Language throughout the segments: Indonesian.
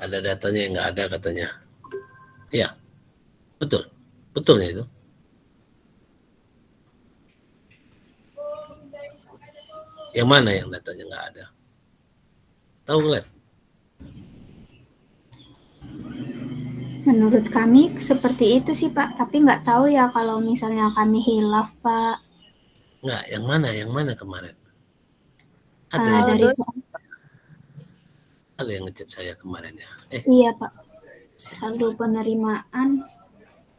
ada datanya yang nggak ada katanya. Iya, betul. Betulnya itu. Yang mana yang datanya nggak ada? Tahu nggak? Menurut kami seperti itu sih Pak, tapi nggak tahu ya kalau misalnya kami hilaf Pak. Nggak, yang mana? Yang mana kemarin? Ada yang Dari Saldo ada yang ngechat saya kemarin ya. iya Pak, saldo penerimaan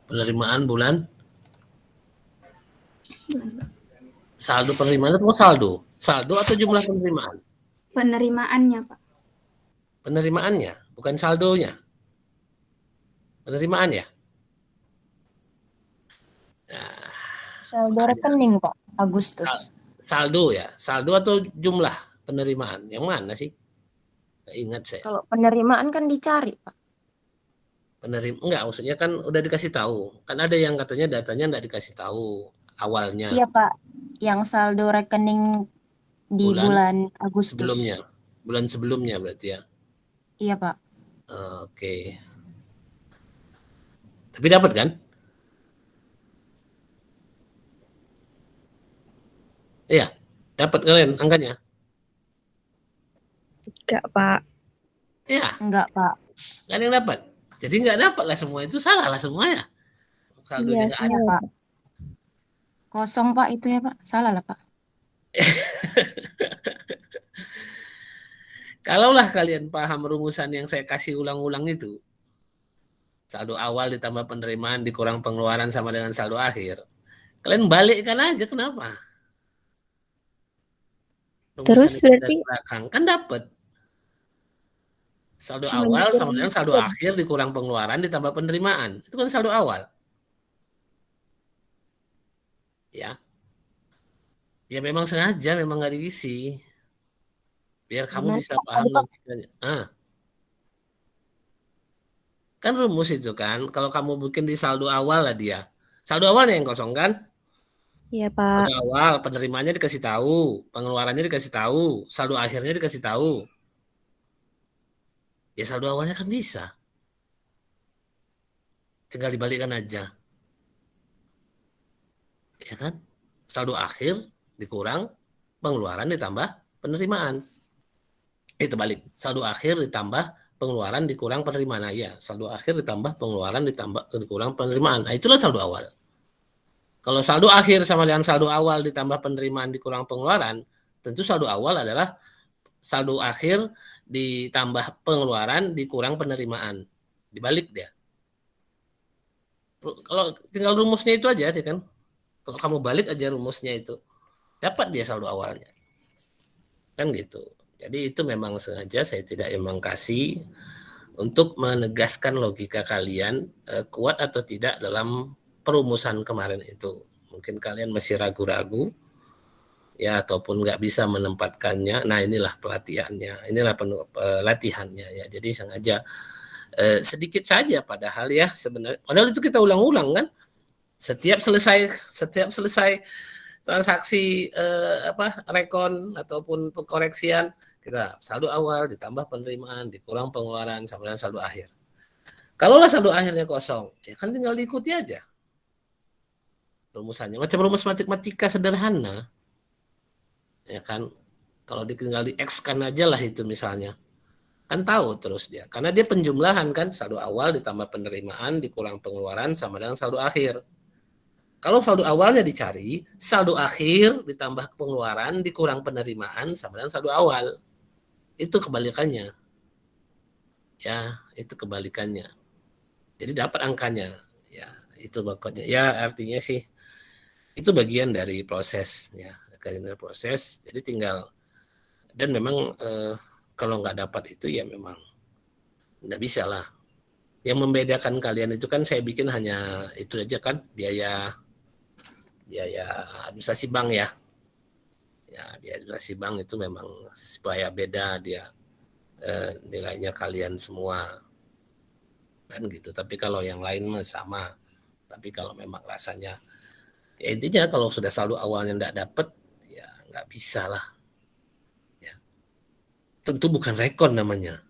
Penerimaan bulan saldo penerimaan atau saldo? Saldo atau jumlah penerimaan? penerimaannya Pak. Penerimaannya, bukan saldonya. Penerimaan ya. Nah, saldo rekening Pak Agustus. saldo ya, saldo atau jumlah penerimaan? Yang mana sih? Nggak ingat saya. Kalau penerimaan kan dicari Pak. Penerima enggak, maksudnya kan udah dikasih tahu. Kan ada yang katanya datanya enggak dikasih tahu awalnya. Iya Pak, yang saldo rekening di bulan Agustus. Sebelumnya. Bulan sebelumnya berarti ya. Iya Pak. Oke. Tapi dapat kan? Iya, dapat kalian angkanya? Enggak, Pak. Iya. Enggak Pak. Nggak ada yang dapat. Jadi nggak dapat lah semua itu, salah lah semuanya. Saldonya nggak Iya ada. Pak. Kosong Pak itu ya Pak. Salah lah Pak. Kalaulah kalian paham rumusan yang saya kasih ulang-ulang itu, saldo awal ditambah penerimaan dikurang pengeluaran sama dengan saldo akhir, kalian balikkan aja, kenapa? Rumusan Terus itu dari berarti belakang kan dapat saldo cuma awal sama dikurang dengan saldo dikit. akhir dikurang pengeluaran ditambah penerimaan, itu kan saldo awal ya. Ya memang sengaja memang nggak diisi biar kamu Gimana bisa Pak? paham Tadi Pak. logikanya. Kan rumus itu kan, kalau kamu bikin di saldo awal lah dia. Saldo awalnya yang kosong kan? Iya, Pak. Saldo awal, penerimaannya dikasih tahu, pengeluarannya dikasih tahu, saldo akhirnya dikasih tahu. Ya saldo awalnya kan bisa. Tinggal dibalikkan aja. Ya kan? Saldo akhir dikurang pengeluaran ditambah penerimaan. Itu balik. Saldo akhir ditambah pengeluaran dikurang penerimaan. Nah, ya, saldo akhir ditambah pengeluaran ditambah dikurang penerimaan. Nah, itulah saldo awal. Kalau saldo akhir sama dengan saldo awal ditambah penerimaan dikurang pengeluaran, tentu saldo awal adalah saldo akhir ditambah pengeluaran dikurang penerimaan. Dibalik dia. Kalau tinggal rumusnya itu aja kan. Kalau kamu balik aja rumusnya itu, dapat dia saldo awalnya. Kan gitu. Jadi itu memang sengaja saya tidak emang kasih untuk menegaskan logika kalian kuat atau tidak dalam perumusan kemarin itu. Mungkin kalian masih ragu-ragu ya ataupun nggak bisa menempatkannya. Nah inilah pelatihannya, inilah latihannya ya. Jadi sengaja sedikit saja padahal ya sebenarnya. Padahal itu kita ulang-ulang kan. Setiap selesai transaksi rekon ataupun pengkoreksian kita saldo awal ditambah penerimaan dikurang pengeluaran sama dengan saldo akhir. Kalaulah saldo akhirnya kosong, ya kan tinggal diikuti aja rumusannya. Macam rumus matematika sederhana, ya kan. Kalau tinggal di X kan aja lah itu misalnya, kan tahu terus dia. Karena dia penjumlahan kan, saldo awal ditambah penerimaan dikurang pengeluaran sama dengan saldo akhir. Kalau saldo awalnya dicari, saldo akhir ditambah pengeluaran dikurang penerimaan sama dengan saldo awal. Itu kebalikannya. Ya, itu kebalikannya. Jadi dapat angkanya. Ya, itu pokoknya. Ya, artinya sih itu bagian dari proses ya, bagian dari proses. Jadi tinggal dan memang kalau nggak dapat itu ya memang nggak bisa lah. Yang membedakan kalian itu kan saya bikin hanya itu aja kan, biaya administrasi bank ya. Ya, biaya administrasi bank itu memang supaya beda dia nilainya kalian semua kan gitu. Tapi kalau yang lain mah sama. Tapi kalau memang rasanya ya intinya kalau sudah saldo awalnya nggak dapat ya nggak bisa lah. Ya. Tentu bukan rekon namanya.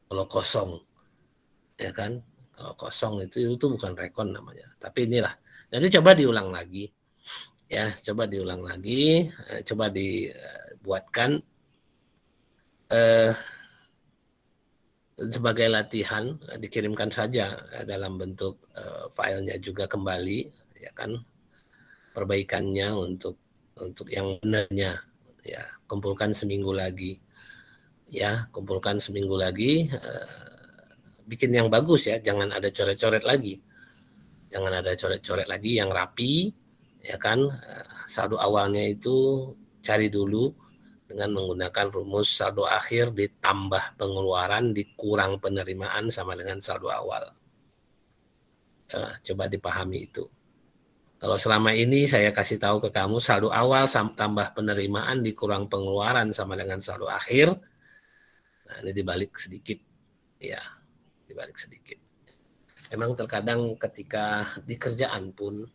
Kalau kosong, ya kan? Kalau kosong itu bukan rekon namanya. Tapi inilah. Nanti coba diulang lagi. Ya, coba diulang lagi, coba dibuatkan sebagai latihan, dikirimkan saja dalam bentuk filenya juga kembali, ya kan? Perbaikannya untuk yang benarnya, ya. Kumpulkan seminggu lagi, ya. Kumpulkan seminggu lagi, bikin yang bagus ya, jangan ada coret-coret lagi. Jangan ada coret-coret lagi, yang rapi, ya kan? Saldo awalnya itu cari dulu dengan menggunakan rumus saldo akhir ditambah pengeluaran dikurang penerimaan sama dengan saldo awal. Coba dipahami itu. Kalau selama ini saya kasih tahu ke kamu saldo awal tambah penerimaan dikurang pengeluaran sama dengan saldo akhir, nah ini dibalik sedikit, ya, dibalik sedikit. Memang terkadang ketika di kerjaan pun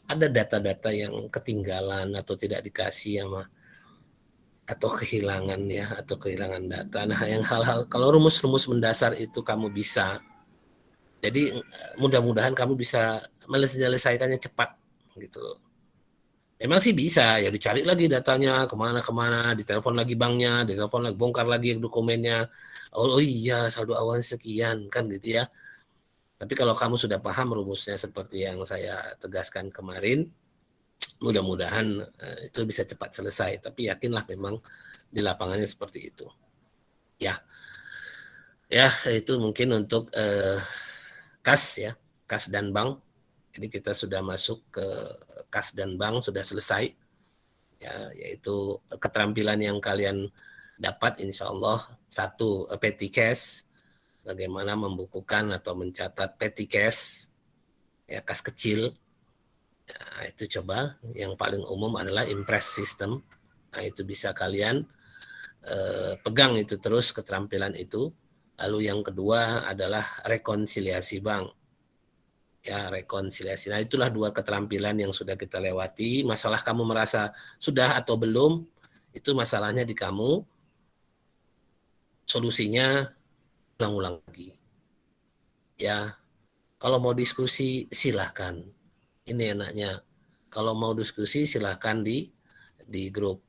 ada data-data yang ketinggalan atau tidak dikasih sama, atau kehilangan ya, atau kehilangan data. Nah, yang hal-hal kalau rumus-rumus mendasar itu kamu bisa. Jadi mudah-mudahan kamu bisa menyelesaikannya cepat gitu loh. Memang sih bisa ya, dicari lagi datanya kemana-kemana, ditelepon lagi banknya, ditelepon lagi, bongkar lagi dokumennya. Oh iya saldo awalnya sekian kan gitu ya. Tapi kalau kamu sudah paham rumusnya seperti yang saya tegaskan kemarin, mudah-mudahan itu bisa cepat selesai. Tapi yakinlah memang di lapangannya seperti itu. Ya, ya itu mungkin untuk kas ya, kas dan bank. Jadi kita sudah masuk ke kas dan bank, sudah selesai. Ya, yaitu keterampilan yang kalian dapat insya Allah. Satu, petty cash, bagaimana membukukan atau mencatat petty cash, ya kas kecil. Nah, itu coba. Yang paling umum adalah impress system. Nah, itu bisa kalian pegang itu terus keterampilan itu. Lalu yang kedua adalah rekonsiliasi bank. Ya, rekonsiliasi. Nah, itulah dua keterampilan yang sudah kita lewati. Masalah kamu merasa sudah atau belum, itu masalahnya di kamu. Solusinya ulang-ulang lagi. Ya, kalau mau diskusi silahkan. Ini enaknya. Kalau mau diskusi silahkan di grup.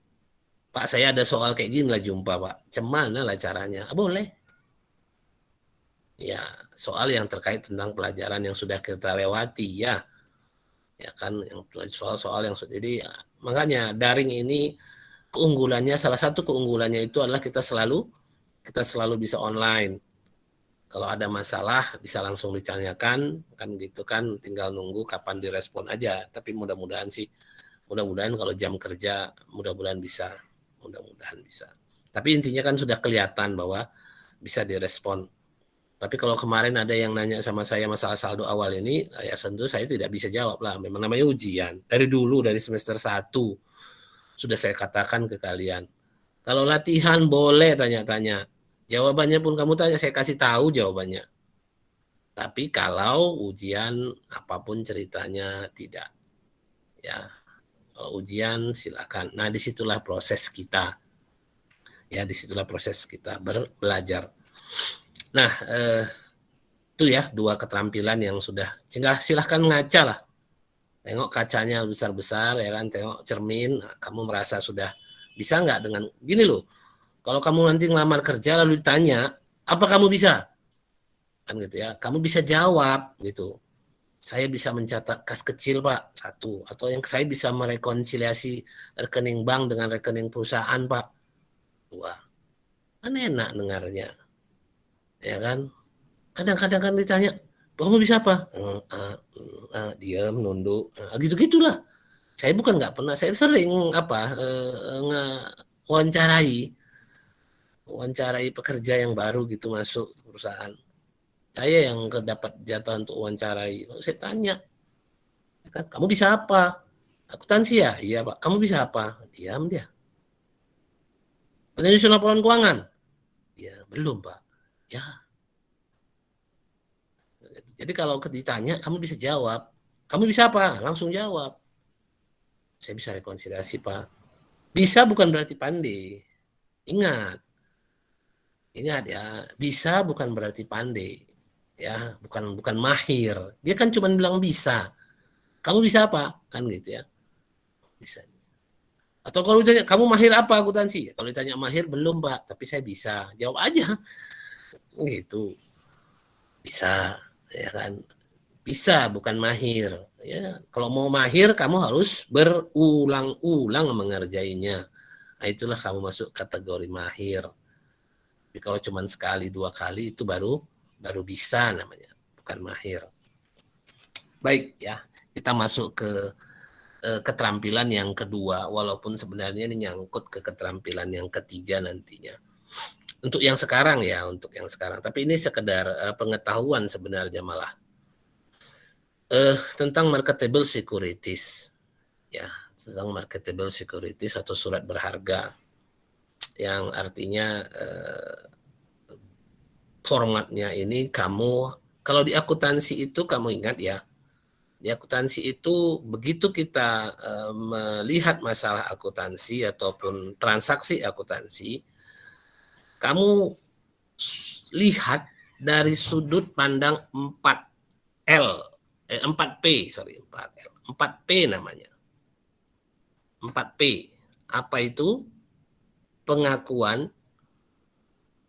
Pak, saya ada soal kayak gini lah jumpa, Pak. Cemana lah caranya? Boleh. Ya, soal yang terkait tentang pelajaran yang sudah kita lewati ya. Ya kan, yang soal-soal yang sudah. Jadi ya, makanya daring ini keunggulannya, salah satu keunggulannya itu adalah kita selalu bisa online. Kalau ada masalah bisa langsung ditanyakan kan gitu kan, tinggal nunggu kapan direspon aja. Tapi mudah-mudahan kalau jam kerja mudah-mudahan bisa. Tapi intinya kan sudah kelihatan bahwa bisa direspon. Tapi kalau kemarin ada yang nanya sama saya masalah saldo awal ini, ya tentu saya tidak bisa jawab lah. Memang namanya ujian. Dari dulu, dari semester 1, sudah saya katakan ke kalian. Kalau latihan boleh tanya-tanya. Jawabannya pun kamu tanya, saya kasih tahu jawabannya. Tapi kalau ujian, apapun ceritanya, tidak. Ya, kalau ujian silakan. Nah, disitulah proses kita. Ya, disitulah proses kita belajar. Nah, itu ya dua keterampilan yang sudah. Sehingga silahkan ngaca lah. Tengok kacanya besar-besar, ya kan. Tengok cermin, nah, kamu merasa sudah bisa nggak dengan gini loh. Kalau kamu nanti ngelamar kerja lalu ditanya, apa kamu bisa? Kan gitu ya. Kamu bisa jawab gitu. Saya bisa mencatat kas kecil, Pak, 1. Atau yang saya bisa merekonsiliasi rekening bank dengan rekening perusahaan, Pak. 2. Kan enak dengarnya. Ya kan? Kadang-kadang kan ditanya, kamu bisa apa? Diam, nunduk, gitu-gitulah. Saya bukan nggak pernah, saya sering wawancarai pekerja yang baru gitu masuk perusahaan. Saya yang dapat jatah untuk wawancarai. Saya tanya, kan, kamu bisa apa? Akuntansi ya? Iya Pak. Kamu bisa apa? Diam dia. Penyusun laporan keuangan? Ya belum Pak. Ya. Jadi kalau ditanya, kamu bisa jawab. Kamu bisa apa? Langsung jawab. Saya bisa rekonsiliasi Pak. Bisa bukan berarti pandai. Ingat, Ingat ya, bisa bukan berarti pandai. Ya, bukan mahir. Dia kan cuma bilang bisa. Kamu bisa apa? Kan gitu ya. Bisa. Atau kalau ditanya, kamu mahir apa akuntansi? Kalau ditanya mahir, belum Pak, tapi saya bisa. Jawab aja. Gitu. Bisa, ya kan? Bisa, bukan mahir. Ya, kalau mau mahir, kamu harus berulang-ulang mengerjainya. Nah, itulah kamu masuk kategori mahir. Tapi kalau cuma sekali, dua kali, itu baru bisa namanya, bukan mahir. Baik ya, kita masuk ke keterampilan yang kedua, walaupun sebenarnya ini nyangkut ke keterampilan yang ketiga nantinya. Untuk yang sekarang ya, untuk yang sekarang. Tapi ini sekedar pengetahuan sebenarnya malah. Tentang marketable securities. Ya, tentang marketable securities atau surat berharga. Yang artinya formatnya ini kamu, kalau di akuntansi itu kamu ingat ya, di akuntansi itu begitu kita melihat masalah akuntansi ataupun transaksi akuntansi, kamu lihat dari sudut pandang 4L, 4P, sorry, 4L, 4P namanya. 4P. Apa itu? Pengakuan.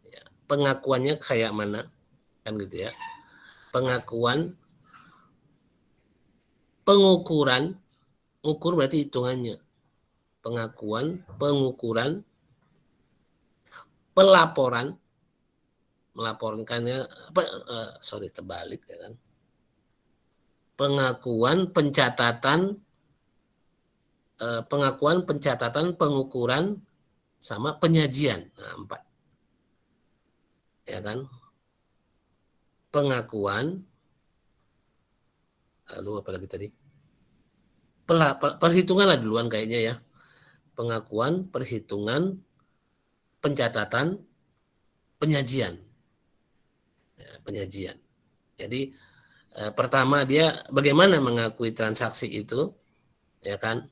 Ya, pengakuannya kayak mana? Kan gitu ya. Pengakuan, pengukuran, ukur berarti hitungannya. Pengakuan, pengukuran, pelaporan, melaporkannya sorry terbalik ya kan. Pengakuan, pencatatan, pengukuran sama penyajian. Nah, 4. Ya kan? Pengakuan, lalu apa lagi tadi? Perhitungan lah duluan kayaknya ya. Pengakuan, perhitungan, pencatatan, penyajian. Ya, penyajian. Jadi pertama dia bagaimana mengakui transaksi itu, ya kan?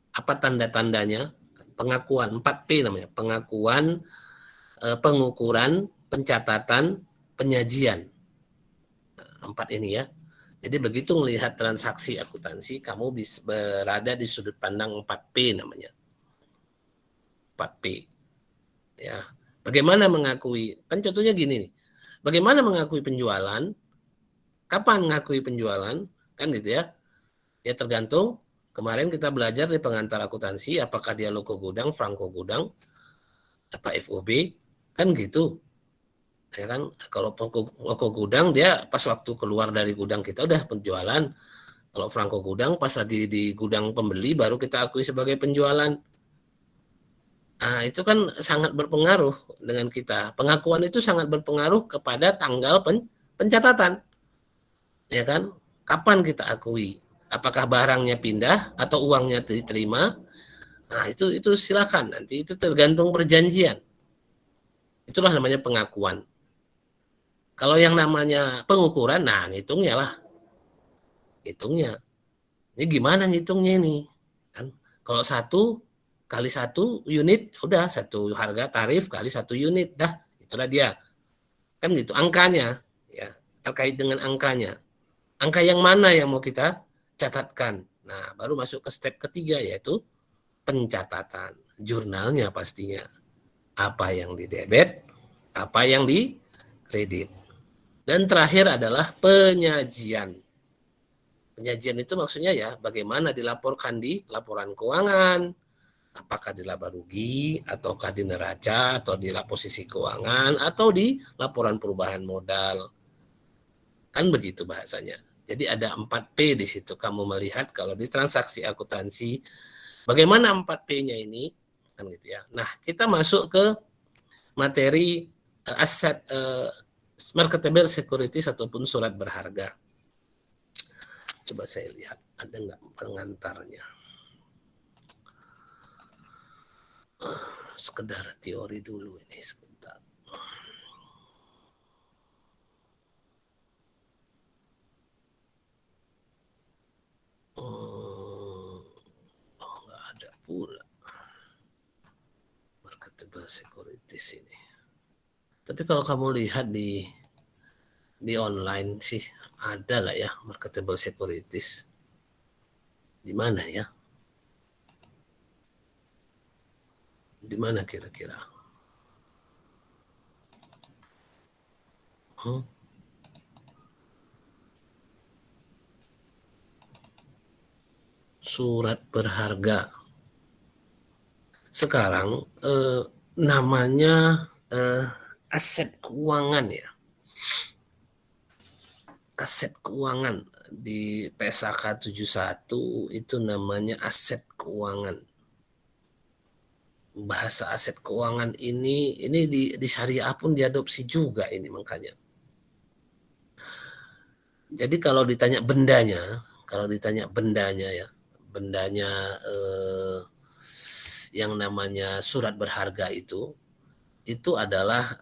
Apa tanda-tandanya? Pengakuan 4P namanya. Pengakuan, pengukuran, pencatatan, penyajian. Nah, 4 ini ya. Jadi begitu melihat transaksi akuntansi, kamu bisa berada di sudut pandang 4P namanya. 4P. Ya. Bagaimana mengakui? Kan contohnya gini nih. Bagaimana mengakui penjualan? Kapan mengakui penjualan? Kan gitu ya. Ya tergantung. Kemarin kita belajar di pengantar akuntansi, apakah dia loko gudang, franko gudang, apa FOB, kan gitu. Ya kan, kalau loko gudang dia pas waktu keluar dari gudang kita udah penjualan. Kalau franko gudang pas lagi di gudang pembeli baru kita akui sebagai penjualan. Nah, itu kan sangat berpengaruh dengan kita. Pengakuan itu sangat berpengaruh kepada tanggal pencatatan. Ya kan? Kapan kita akui? Apakah barangnya pindah atau uangnya diterima? Nah, itu silakan nanti itu tergantung perjanjian. Itulah namanya pengakuan. Kalau yang namanya pengukuran, nah ngitungnya lah. Hitungnya. Ini gimana ngitungnya ini? Kan kalau 1 kali 1 unit udah 1 harga tarif kali 1 unit dah itulah dia. Kan gitu angkanya ya, terkait dengan angkanya. Angka yang mana yang mau kita catatkan. Nah, baru masuk ke step ketiga yaitu pencatatan. Jurnalnya pastinya. Apa yang di debit, apa yang di kredit. Dan terakhir adalah penyajian. Penyajian itu maksudnya ya bagaimana dilaporkan di laporan keuangan, apakah di laba rugi, ataukah di neraca, atau di posisi keuangan, atau di laporan perubahan modal. Kan begitu bahasanya. Jadi ada 4P di situ. Kamu melihat kalau di transaksi akuntansi, bagaimana 4P-nya ini? Kan gitu ya. Nah, kita masuk ke materi aset marketable securities ataupun surat berharga. Coba saya lihat, ada nggak pengantarnya? Sekedar teori dulu ini sebentar. Nggak ada pula marketable securities ini. Tapi kalau kamu lihat di online sih ada lah ya marketable securities. Di mana ya? Di mana kira-kira? Surat berharga. Sekarang namanya aset keuangan ya. Aset keuangan di PSAK 71 itu namanya aset keuangan. Bahasa aset keuangan ini di syariah pun diadopsi juga ini makanya. Jadi kalau ditanya bendanya ya, bendanya yang namanya surat berharga itu adalah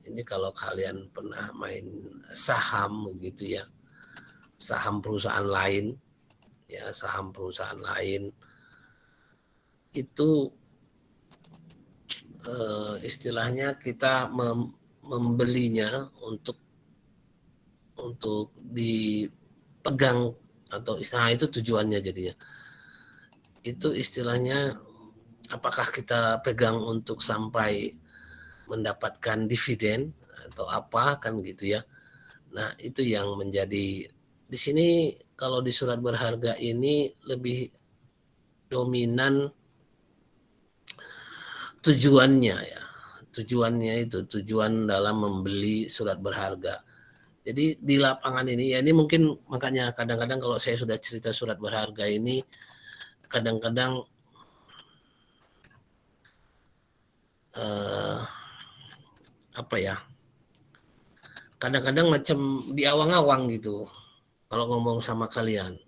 ini kalau kalian pernah main saham gitu ya, saham perusahaan lain ya, saham perusahaan lain itu istilahnya kita membelinya untuk dipegang atau istilah itu tujuannya jadinya. Itu istilahnya apakah kita pegang untuk sampai mendapatkan dividen atau apa kan gitu ya. Nah, itu yang menjadi di sini kalau di surat berharga ini lebih dominan tujuannya ya. Tujuannya itu tujuan dalam membeli surat berharga. Jadi di lapangan ini ya ini mungkin makanya kadang-kadang kalau saya sudah cerita surat berharga ini kadang-kadang apa ya? Kadang-kadang macam diawang-awang gitu kalau ngomong sama kalian.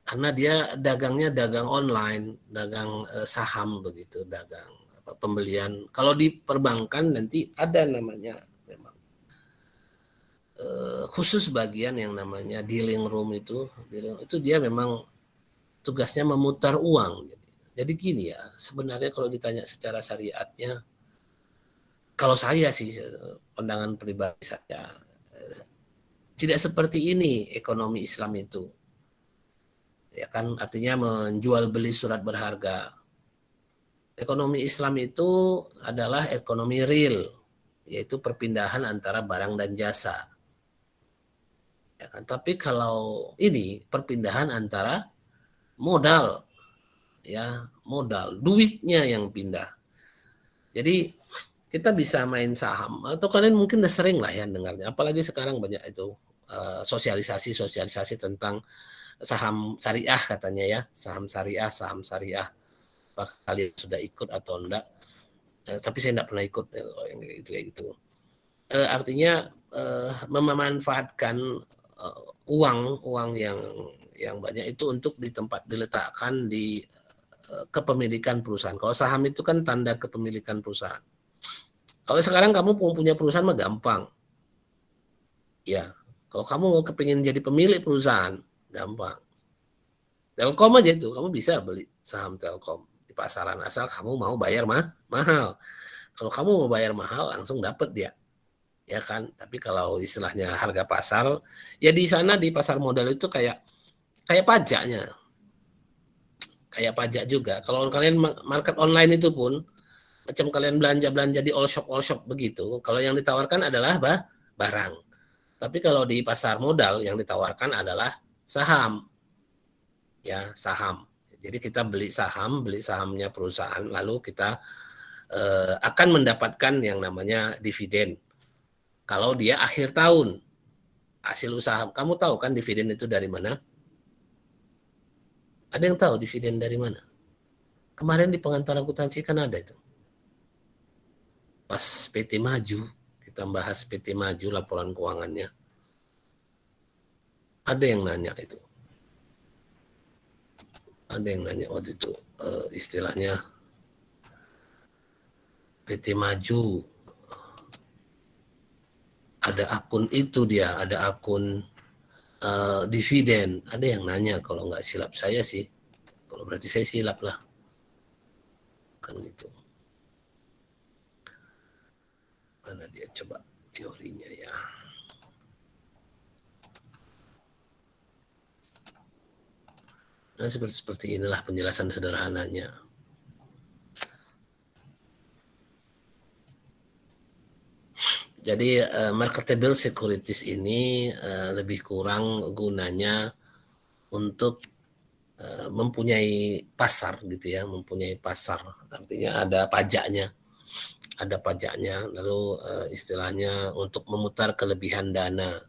Karena dia dagangnya dagang online, dagang saham begitu, dagang pembelian. Kalau di perbankan nanti ada namanya memang khusus bagian yang namanya dealing room itu dia memang tugasnya memutar uang. Jadi gini ya, sebenarnya kalau ditanya secara syariatnya, kalau saya sih pandangan pribadi saya tidak seperti ini ekonomi Islam itu. Ya kan artinya menjual beli surat berharga. Ekonomi Islam itu adalah ekonomi real, yaitu perpindahan antara barang dan jasa. Ya kan? Tapi kalau ini perpindahan antara modal, ya modal, duitnya yang pindah. Jadi kita bisa main saham atau kalian mungkin udah sering lah ya dengarnya. Apalagi sekarang banyak itu sosialisasi tentang saham syariah katanya ya, saham syariah. Apakah kalian sudah ikut atau enggak? Tapi saya enggak pernah ikut yang kayak gitu. Artinya memanfaatkan uang yang banyak itu untuk diletakkan di kepemilikan perusahaan. Kalau saham itu kan tanda kepemilikan perusahaan. Kalau sekarang kamu punya perusahaan mah gampang. Ya, kalau kamu mau kepingin jadi pemilik perusahaan, gampang. Telkom aja itu, kamu bisa beli saham Telkom di pasaran asal kamu mau bayar mahal. Kalau kamu mau bayar mahal, langsung dapat dia. Ya kan? Tapi kalau istilahnya harga pasar, ya di sana di pasar modal itu kayak pajaknya. Kayak pajak juga. Kalau kalian market online itu pun, macam kalian belanja di all shop begitu, kalau yang ditawarkan adalah barang. Tapi kalau di pasar modal yang ditawarkan adalah saham. Ya, saham. Jadi kita beli sahamnya perusahaan, lalu kita akan mendapatkan yang namanya dividen. Kalau dia akhir tahun, hasil usaha, kamu tahu kan dividen itu dari mana? Ada yang tahu dividen dari mana? Kemarin di pengantar akuntansi kan ada itu. Pas PT Maju, kita bahas PT Maju laporan keuangannya. Ada yang nanya itu. Ada yang nanya waktu itu istilahnya PT Maju ada akun itu dia, ada akun dividen. Ada yang nanya kalau nggak silap saya sih. Kalau berarti saya silap lah. Kan gitu. Mana dia coba teorinya ya. Nah, seperti inilah penjelasan sederhananya. Jadi marketable securities ini lebih kurang gunanya untuk mempunyai pasar gitu ya, mempunyai pasar. Artinya ada pajaknya, lalu istilahnya untuk memutar kelebihan dana.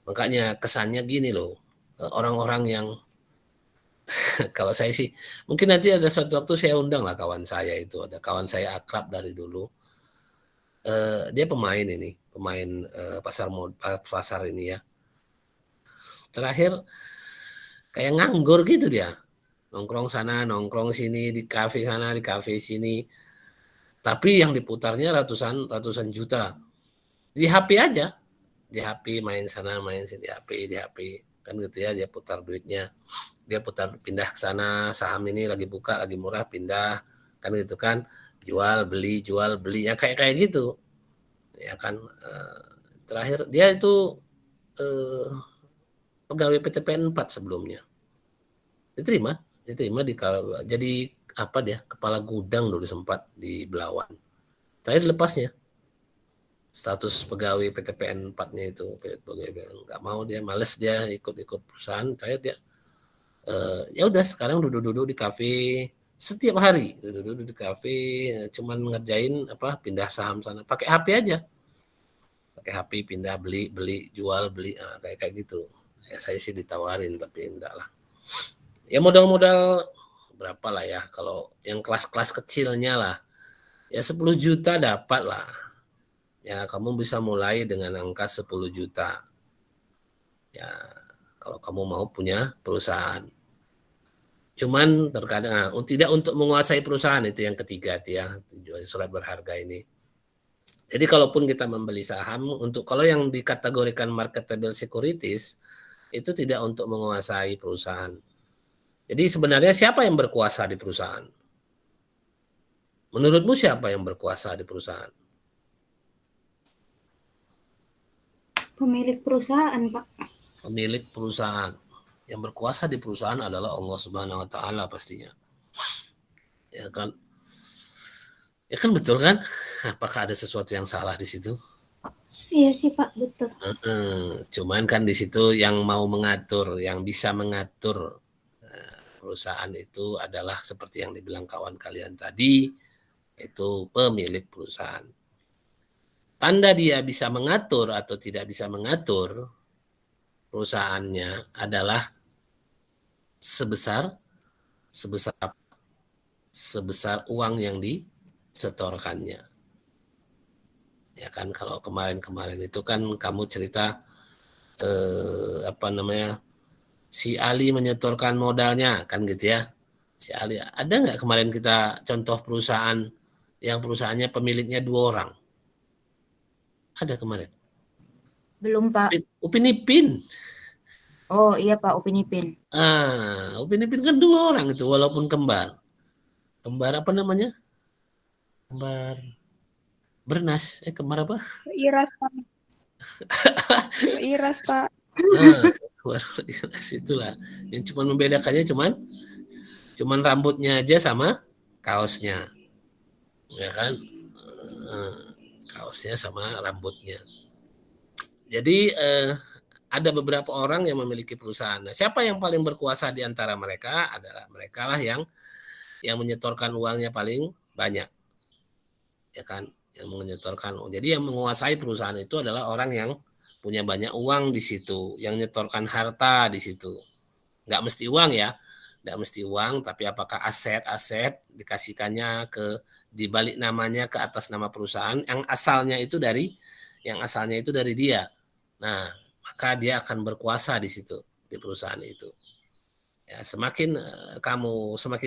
Makanya kesannya gini loh, orang-orang yang kalau saya sih, mungkin nanti ada suatu waktu saya undang lah kawan saya itu, ada kawan saya akrab dari dulu. Dia pemain pasar ini ya. Terakhir kayak nganggur gitu dia, nongkrong sana, nongkrong sini, di kafe sana, di kafe sini. Tapi yang diputarnya ratusan juta di HP aja, di HP main sana, main sini, di HP kan gitu ya, dia putar duitnya. Dia pindah ke sana, saham ini lagi buka, lagi murah, pindah kan gitu kan, jual beli ya kayak gitu ya kan. Terakhir dia itu pegawai PTPN 4 sebelumnya, diterima jadi apa dia, kepala gudang dulu sempat di Belawan, terakhir lepasnya status pegawai PTPN 4-nya itu, nggak mau dia, males dia ikut perusahaan. Terakhir dia ya udah sekarang duduk-duduk di kafe setiap hari, duduk-duduk di kafe, cuman ngerjain pindah saham sana, pakai HP aja, pakai HP pindah, beli jual beli, kayak gitu ya. Saya sih ditawarin tapi enggak lah ya, modal berapa lah ya, kalau yang kelas-kelas kecilnya lah ya 10 juta dapat lah ya, kamu bisa mulai dengan angka 10 juta ya kalau kamu mau punya perusahaan. Cuman terkadang tidak untuk menguasai perusahaan, itu yang ketiga ya, surat berharga ini. Jadi kalaupun kita membeli saham, untuk kalau yang dikategorikan marketable securities itu tidak untuk menguasai perusahaan. Jadi sebenarnya siapa yang berkuasa di perusahaan? Menurutmu siapa yang berkuasa di perusahaan? Pemilik perusahaan, Pak. Pemilik perusahaan. Yang berkuasa di perusahaan adalah Allah Subhanahu wa taala pastinya. Ya kan? Ya kan, betul kan? Apakah ada sesuatu yang salah di situ? Iya sih Pak, betul. Cuman kan di situ yang mau mengatur, yang bisa mengatur perusahaan itu adalah seperti yang dibilang kawan kalian tadi, itu pemilik perusahaan. Tanda dia bisa mengatur atau tidak bisa mengatur perusahaannya adalah sebesar uang yang disetorkannya. Ya kan, kalau kemarin itu kan kamu cerita si Ali menyetorkan modalnya kan gitu ya. Si Ali, ada nggak kemarin kita contoh perusahaan yang perusahaannya pemiliknya 2 orang? Ada kemarin? Belum, Pak. Upin Ipin. Oh iya Pak, Upin Ipin. Upin Ipin kan 2 orang itu, walaupun kembar. Kembar apa namanya? Kembar Bernas. Kembar apa? Iras, Pak. Iras, Pak. Kembar Bernas itulah. Yang cuma membedakannya cuman rambutnya aja sama kaosnya. Ya kan? Kaosnya sama rambutnya. Jadi ada beberapa orang yang memiliki perusahaan. Nah, siapa yang paling berkuasa di antara mereka? Adalah mereka lah yang menyetorkan uangnya paling banyak. Ya kan? Yang menyetorkan. Jadi yang menguasai perusahaan itu adalah orang yang punya banyak uang di situ, yang nyetorkan harta di situ. Nggak mesti uang ya, nggak mesti uang, tapi apakah aset dikasihkannya di balik namanya ke atas nama perusahaan yang asalnya itu dari dia. Nah, maka dia akan berkuasa di situ, di perusahaan itu. Ya, semakin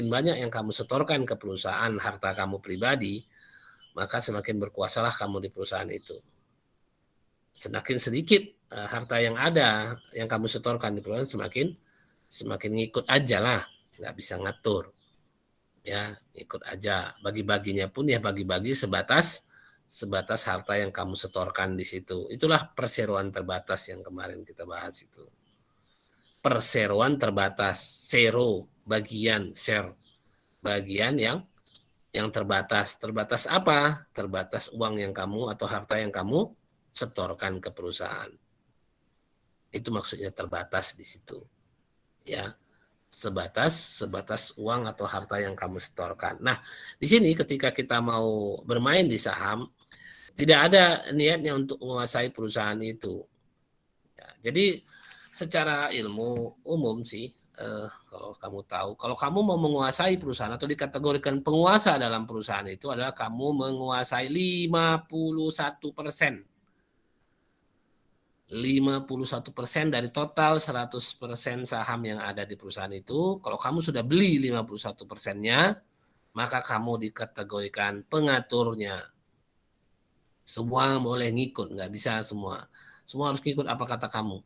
banyak yang kamu setorkan ke perusahaan harta kamu pribadi, maka semakin berkuasalah kamu di perusahaan itu. Semakin sedikit harta yang ada yang kamu setorkan di perusahaan, semakin ngikut aja lah, nggak bisa ngatur. Ya, ikut aja. Bagi-baginya pun ya bagi-bagi sebatas sebatas harta yang kamu setorkan di situ. Itulah perseroan terbatas yang kemarin kita bahas itu. Perseroan terbatas, zero, bagian, share, bagian yang terbatas. Terbatas apa? Terbatas uang yang kamu atau harta yang kamu setorkan ke perusahaan. Itu maksudnya terbatas di situ. Ya. Sebatas uang atau harta yang kamu setorkan. Nah, di sini ketika kita mau bermain di saham, tidak ada niatnya untuk menguasai perusahaan itu. Ya, jadi secara ilmu umum sih, kalau kamu tahu, kalau kamu mau menguasai perusahaan atau dikategorikan penguasa dalam perusahaan itu adalah kamu menguasai 51%. 51% dari total 100% saham yang ada di perusahaan itu, kalau kamu sudah beli 51%-nya, maka kamu dikategorikan pengaturnya. Semua boleh ngikut, nggak bisa semua. Semua harus ngikut apa kata kamu.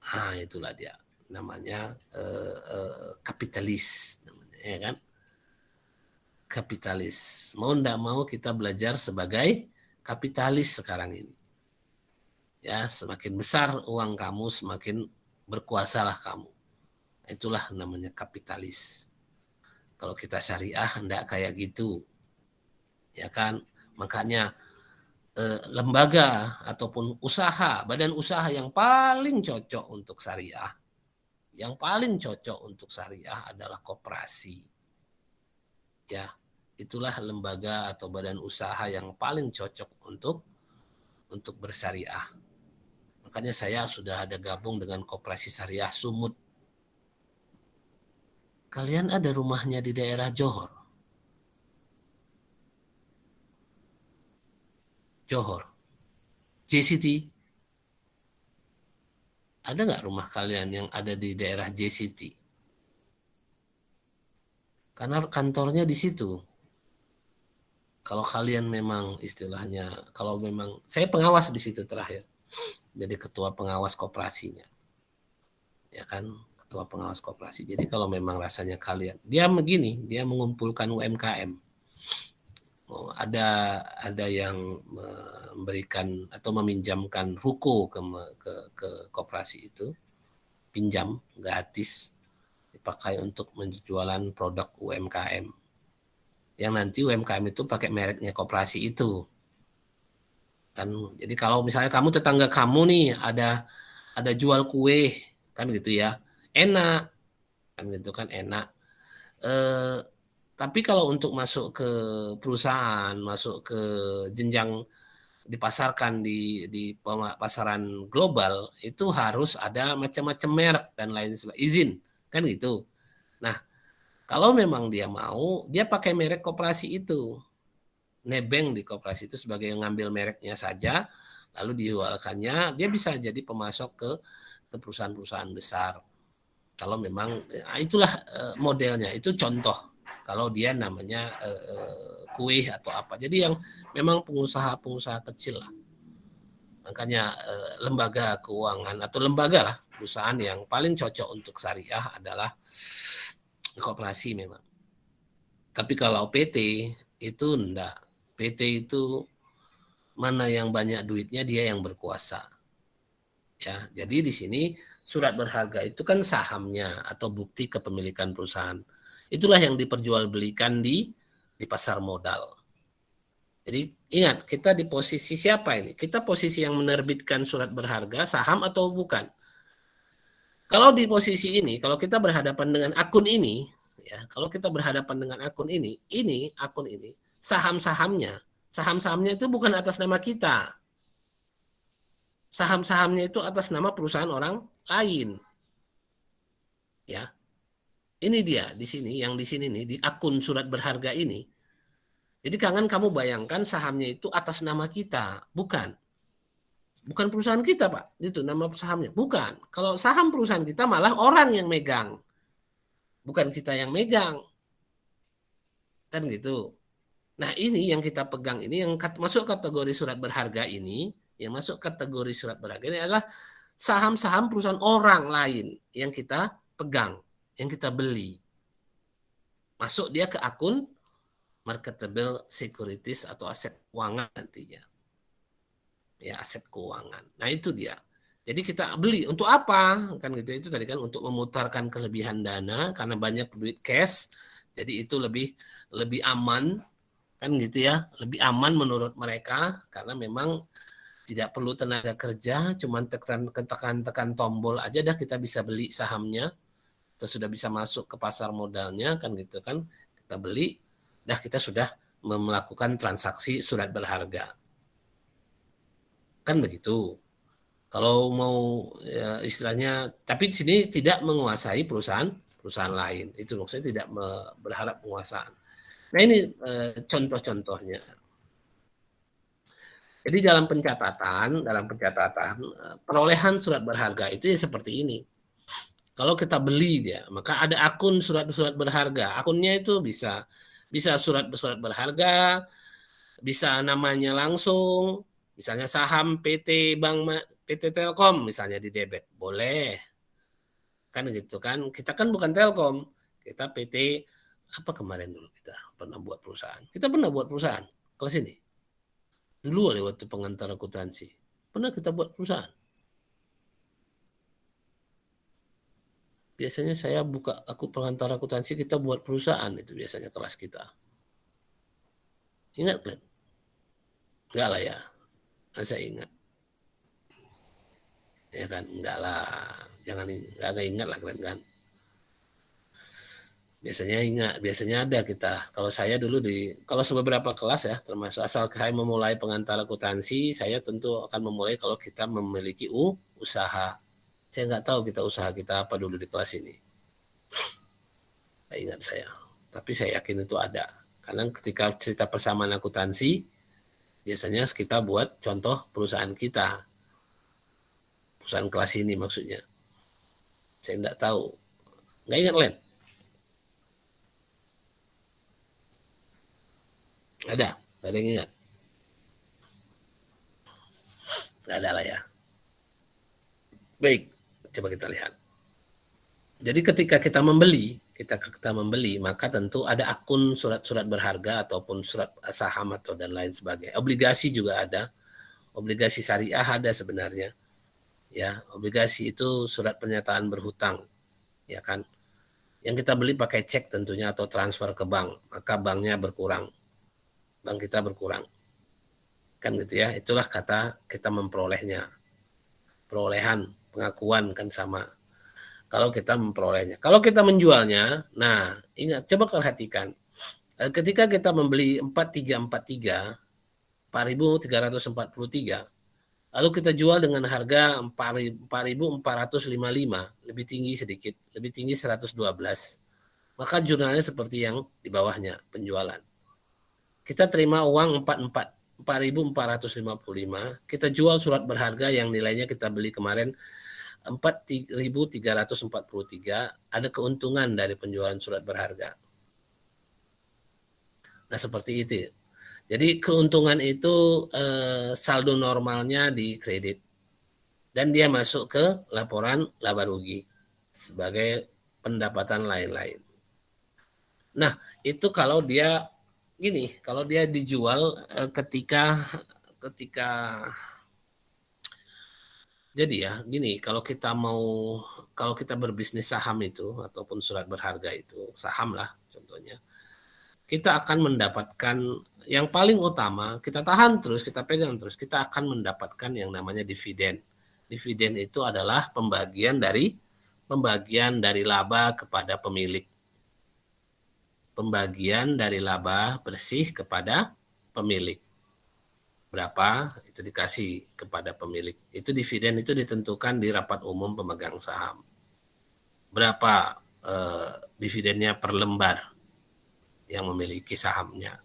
Nah, itulah dia. Namanya kapitalis. Namanya, ya kan? Kapitalis. Mau nggak mau kita belajar sebagai kapitalis sekarang ini. Ya, semakin besar uang kamu, semakin berkuasalah kamu. Itulah namanya kapitalis. Kalau kita syariah enggak kayak gitu. Ya kan? Makanya lembaga ataupun usaha, badan usaha yang paling cocok untuk syariah, yang paling cocok untuk syariah adalah koperasi. Ya, itulah lembaga atau badan usaha yang paling cocok untuk bersyariah. Makanya saya sudah ada gabung dengan Koperasi Syariah Sumut. Kalian ada rumahnya di daerah Johor? Johor. JCT. Ada nggak rumah kalian yang ada di daerah JCT? Karena kantornya di situ. Kalau kalian memang istilahnya, kalau memang, saya pengawas di situ terakhir. Jadi ketua pengawas koperasinya. Ya kan, ketua pengawas koperasi. Jadi kalau memang rasanya kalian, dia begini, dia mengumpulkan UMKM. Oh, ada yang memberikan atau meminjamkan ruko ke koperasi itu, pinjam gratis, dipakai untuk menjualan produk UMKM. Yang nanti UMKM itu pakai mereknya koperasi itu. Kan, jadi kalau misalnya kamu tetangga kamu nih ada jual kue kan gitu ya, enak kan gitu kan enak. Tapi kalau untuk masuk ke perusahaan, masuk ke jenjang dipasarkan di pasaran global itu harus ada macam-macam merek dan lain sebagainya, izin kan gitu. Nah, kalau memang dia mau, dia pakai merek koperasi itu, nebeng di koperasi itu sebagai ngambil mereknya saja, lalu dijualkannya, dia bisa jadi pemasok ke perusahaan-perusahaan besar. Kalau memang itulah modelnya, itu contoh. Kalau dia namanya kue atau apa. Jadi yang memang pengusaha-pengusaha kecil lah. Makanya lembaga keuangan atau lembaga lah perusahaan yang paling cocok untuk syariah adalah koperasi memang. Tapi kalau PT itu enggak. PT itu mana yang banyak duitnya dia yang berkuasa. Ya, jadi di sini surat berharga itu kan sahamnya atau bukti kepemilikan perusahaan. Itulah yang diperjualbelikan di pasar modal. Jadi ingat, kita di posisi siapa ini? Kita posisi yang menerbitkan surat berharga, saham atau bukan? Kalau di posisi ini, kalau kita berhadapan dengan akun ini, ya, kalau kita berhadapan dengan akun ini akun ini, saham-sahamnya itu bukan atas nama kita. Saham-sahamnya itu atas nama perusahaan orang lain. Ya. Ini dia di sini, yang di sini nih, di akun surat berharga ini. Jadi jangan kamu bayangkan sahamnya itu atas nama kita, bukan. Bukan perusahaan kita, Pak. Itu nama sahamnya, bukan. Kalau saham perusahaan kita malah orang yang megang. Bukan kita yang megang. Kan gitu. Nah, ini yang kita pegang ini yang masuk kategori surat berharga ini, yang masuk kategori surat berharga ini adalah saham-saham perusahaan orang lain yang kita pegang, yang kita beli. Masuk dia ke akun marketable securities atau aset keuangan nantinya. Ya, aset keuangan. Nah, itu dia. Jadi kita beli untuk apa? Kan gitu, itu tadi kan untuk memutarkan kelebihan dana karena banyak duit cash. Jadi itu lebih aman, kan gitu ya. Lebih aman menurut mereka karena memang tidak perlu tenaga kerja, cuman tekan tombol aja dah kita bisa beli sahamnya. Kita sudah bisa masuk ke pasar modalnya, kan gitu kan. Kita beli, dah kita sudah melakukan transaksi surat berharga. Kan begitu. Kalau mau ya, istilahnya, tapi di sini tidak menguasai perusahaan lain. Itu maksudnya tidak berharap penguasaan. Nah, ini contoh-contohnya. Jadi dalam pencatatan perolehan surat berharga itu ya seperti ini. Kalau kita beli dia, maka ada akun surat-surat berharga. Akunnya itu bisa surat-surat berharga, bisa namanya langsung, misalnya saham PT Telkom misalnya di debit, boleh. Kan gitu kan. Kita kan bukan Telkom, kita PT apa kemarin dulu kita pernah buat perusahaan. Kita pernah buat perusahaan kelas ini. Dulu lewat pengantar akuntansi. Pernah kita buat perusahaan. Biasanya saya buka pengantar akuntansi, kita buat perusahaan, itu biasanya kelas kita. Ingat kan? Enggak lah ya. Saya ingat. Ya kan, enggak lah. Enggak ingat lah kalian kan. Biasanya ingat, biasanya ada kita. Kalau saya dulu kalau beberapa kelas ya, termasuk asal saya memulai pengantar akuntansi, saya tentu akan memulai kalau kita memiliki usaha. Saya nggak tahu usaha kita apa dulu di kelas ini. Nggak ingat saya. Tapi saya yakin itu ada. Karena ketika cerita persamaan akuntansi, biasanya kita buat contoh perusahaan kita. Perusahaan kelas ini maksudnya. Saya nggak tahu. Nggak ingat, Len? Ada yang ingat? Nggak ada lah ya. Baik, coba kita lihat. Jadi ketika kita membeli, maka tentu ada akun surat-surat berharga ataupun surat saham atau dan lain sebagainya. Obligasi juga ada. Obligasi syariah ada sebenarnya. Ya, obligasi itu surat pernyataan berhutang, ya kan? Yang kita beli pakai cek tentunya atau transfer ke bank, maka banknya berkurang. Bank kita berkurang. Kan gitu ya. Itulah kata kita memperolehnya. Perolehan, pengakuan kan sama. Kalau kita memperolehnya. Kalau kita menjualnya, nah ingat, coba perhatikan. Ketika kita membeli 4343, 4.343, lalu kita jual dengan harga 4.455, lebih tinggi sedikit, lebih tinggi 112. Maka jurnalnya seperti yang di bawahnya, penjualan. Kita terima uang 4.455, kita jual surat berharga yang nilainya kita beli kemarin 4.343, ada keuntungan dari penjualan surat berharga. Nah, seperti itu. Jadi keuntungan itu saldo normalnya di kredit dan dia masuk ke laporan laba rugi sebagai pendapatan lain-lain. Nah, itu kalau dia dijual ketika jadi ya gini, kalau kita berbisnis saham itu ataupun surat berharga itu, saham lah contohnya, kita akan mendapatkan yang paling utama, kita tahan terus, kita pegang terus, kita akan mendapatkan yang namanya dividen. Dividen itu adalah pembagian dari laba kepada pemilik. Pembagian dari laba bersih kepada pemilik. Berapa itu dikasih kepada pemilik. Itu dividen itu ditentukan di rapat umum pemegang saham. Berapa dividennya per lembar yang memiliki sahamnya,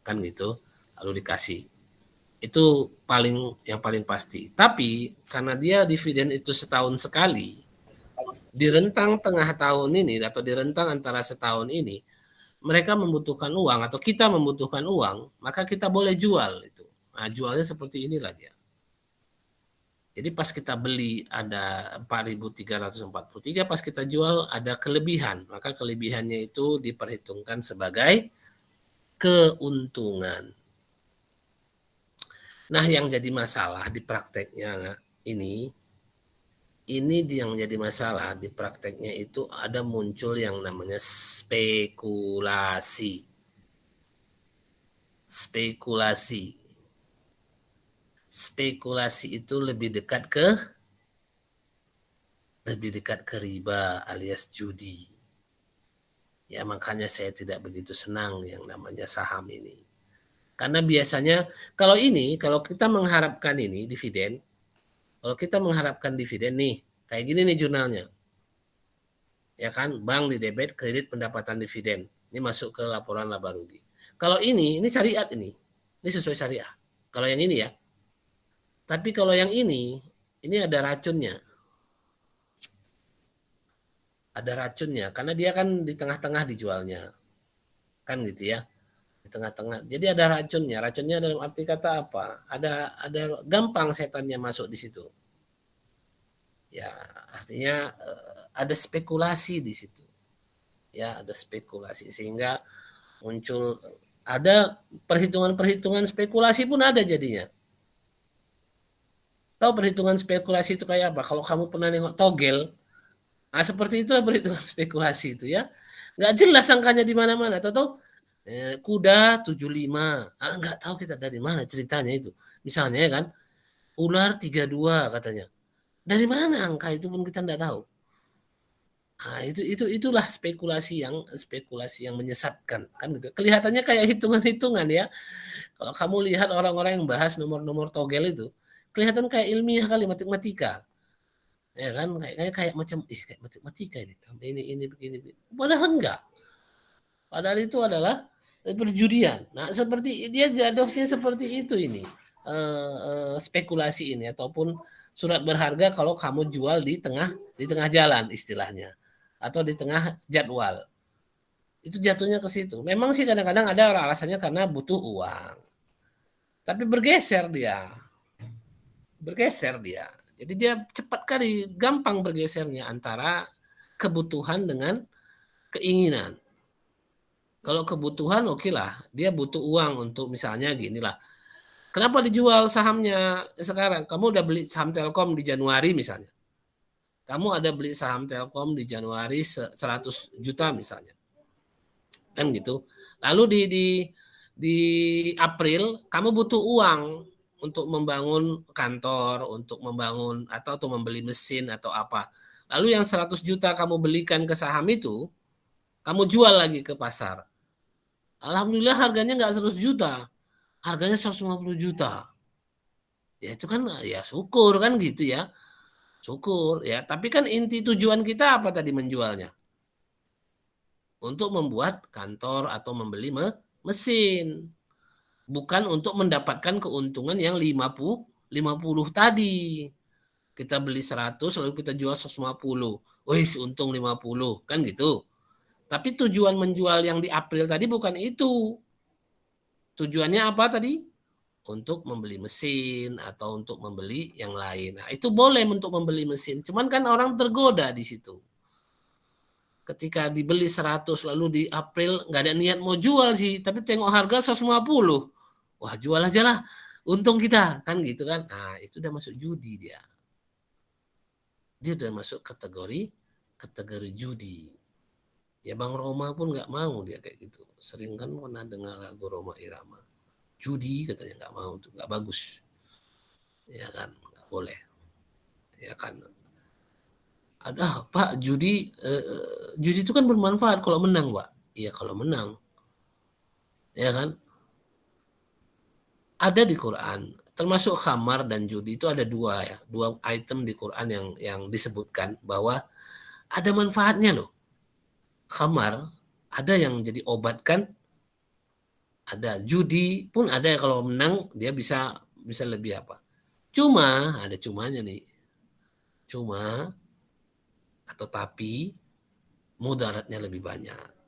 kan gitu, lalu dikasih. Itu yang paling pasti. Tapi karena dia dividen itu setahun sekali, di rentang tengah tahun ini atau di rentang antara setahun ini, mereka membutuhkan uang atau kita membutuhkan uang, maka kita boleh jual itu. Nah, jualnya seperti inilah dia. Jadi pas kita beli ada 4.343, pas kita jual ada kelebihan. Maka kelebihannya itu diperhitungkan sebagai keuntungan. Nah, yang jadi masalah di prakteknya ini yang jadi masalah di prakteknya itu ada muncul yang namanya spekulasi. Spekulasi itu lebih dekat ke riba alias judi. Ya, makanya saya tidak begitu senang yang namanya saham ini. Karena biasanya kalau kita mengharapkan ini dividen, kalau kita mengharapkan dividen nih, kayak gini nih jurnalnya. Ya kan, bank di debit, kredit pendapatan dividen. Ini masuk ke laporan laba rugi. Kalau ini syariat ini. Ini sesuai syariah. Kalau yang ini ya. Tapi kalau yang ini ada racunnya. Ada racunnya karena dia kan di tengah-tengah dijualnya. Kan gitu ya. Di tengah-tengah. Jadi ada racunnya. Racunnya dalam arti kata apa? Ada gampang setannya masuk di situ. Ya, artinya ada spekulasi di situ. Ya, ada spekulasi sehingga muncul ada perhitungan-perhitungan spekulasi pun ada jadinya. Tahu perhitungan spekulasi itu kayak apa? Kalau kamu pernah nengok togel, nah seperti itulah perhitungan spekulasi itu ya. Nggak jelas angkanya di mana-mana. Tahu kuda 75. Nggak tahu kita dari mana ceritanya itu. Misalnya ya kan, ular 32 katanya. Dari mana angka itu pun kita nggak tahu. Nah, itulah spekulasi yang menyesatkan kan gitu. Kelihatannya kayak hitungan-hitungan ya. Kalau kamu lihat orang-orang yang bahas nomor-nomor togel itu, kelihatan kayak ilmiah kali matematika. Ya kan kayak macam kayak matematika ini. Tambah ini begini. Padahal enggak. Padahal itu adalah perjudian. Nah, seperti dia jadwalnya seperti itu ini. Spekulasi ini ataupun surat berharga kalau kamu jual di tengah jalan istilahnya atau di tengah jadwal. Itu jatuhnya ke situ. Memang sih kadang-kadang ada alasannya karena butuh uang. Tapi bergeser dia. Jadi dia cepat kali, gampang bergesernya antara kebutuhan dengan keinginan. Kalau kebutuhan oke lah, dia butuh uang untuk misalnya gini lah. Kenapa dijual sahamnya sekarang? Kamu udah beli saham Telkom di Januari misalnya. Kamu ada beli saham Telkom di Januari 100 juta misalnya. Kan gitu. Lalu di April kamu butuh uang untuk membangun kantor, untuk membangun atau membeli mesin atau apa. Lalu yang 100 juta kamu belikan ke saham itu, kamu jual lagi ke pasar. Alhamdulillah harganya nggak 100 juta, harganya 150 juta. Ya itu kan ya syukur kan gitu ya. Syukur ya, tapi kan inti tujuan kita apa tadi menjualnya? Untuk membuat kantor atau membeli mesin. Bukan untuk mendapatkan keuntungan yang 50 tadi. Kita beli 100 lalu kita jual 150. Wih, untung 50 kan gitu. Tapi tujuan menjual yang di April tadi bukan itu. Tujuannya apa tadi? Untuk membeli mesin atau untuk membeli yang lain. Nah, itu boleh untuk membeli mesin. Cuman kan orang tergoda di situ. Ketika dibeli 100 lalu di April nggak ada niat mau jual sih, tapi tengok harga 150. Wah, jual aja lah. Untung kita kan gitu kan. Nah, itu udah masuk judi dia. Dia udah masuk kategori judi. Ya Bang Roma pun nggak mau dia kayak gitu. Sering kan pernah dengar lagu Roma Irama. Judi katanya nggak mau tuh, nggak bagus. Ya kan, nggak boleh. Ya kan. Ada Pak judi itu kan bermanfaat kalau menang, Pak. Iya kalau menang. Ya kan? Ada di Quran, termasuk khamar dan judi itu ada dua item di Quran yang disebutkan bahwa ada manfaatnya loh. Khamar ada yang jadi obat kan, ada judi pun ada kalau menang dia bisa lebih apa. Cuma ada cumanya nih. Cuma atau tapi mudaratnya lebih banyak.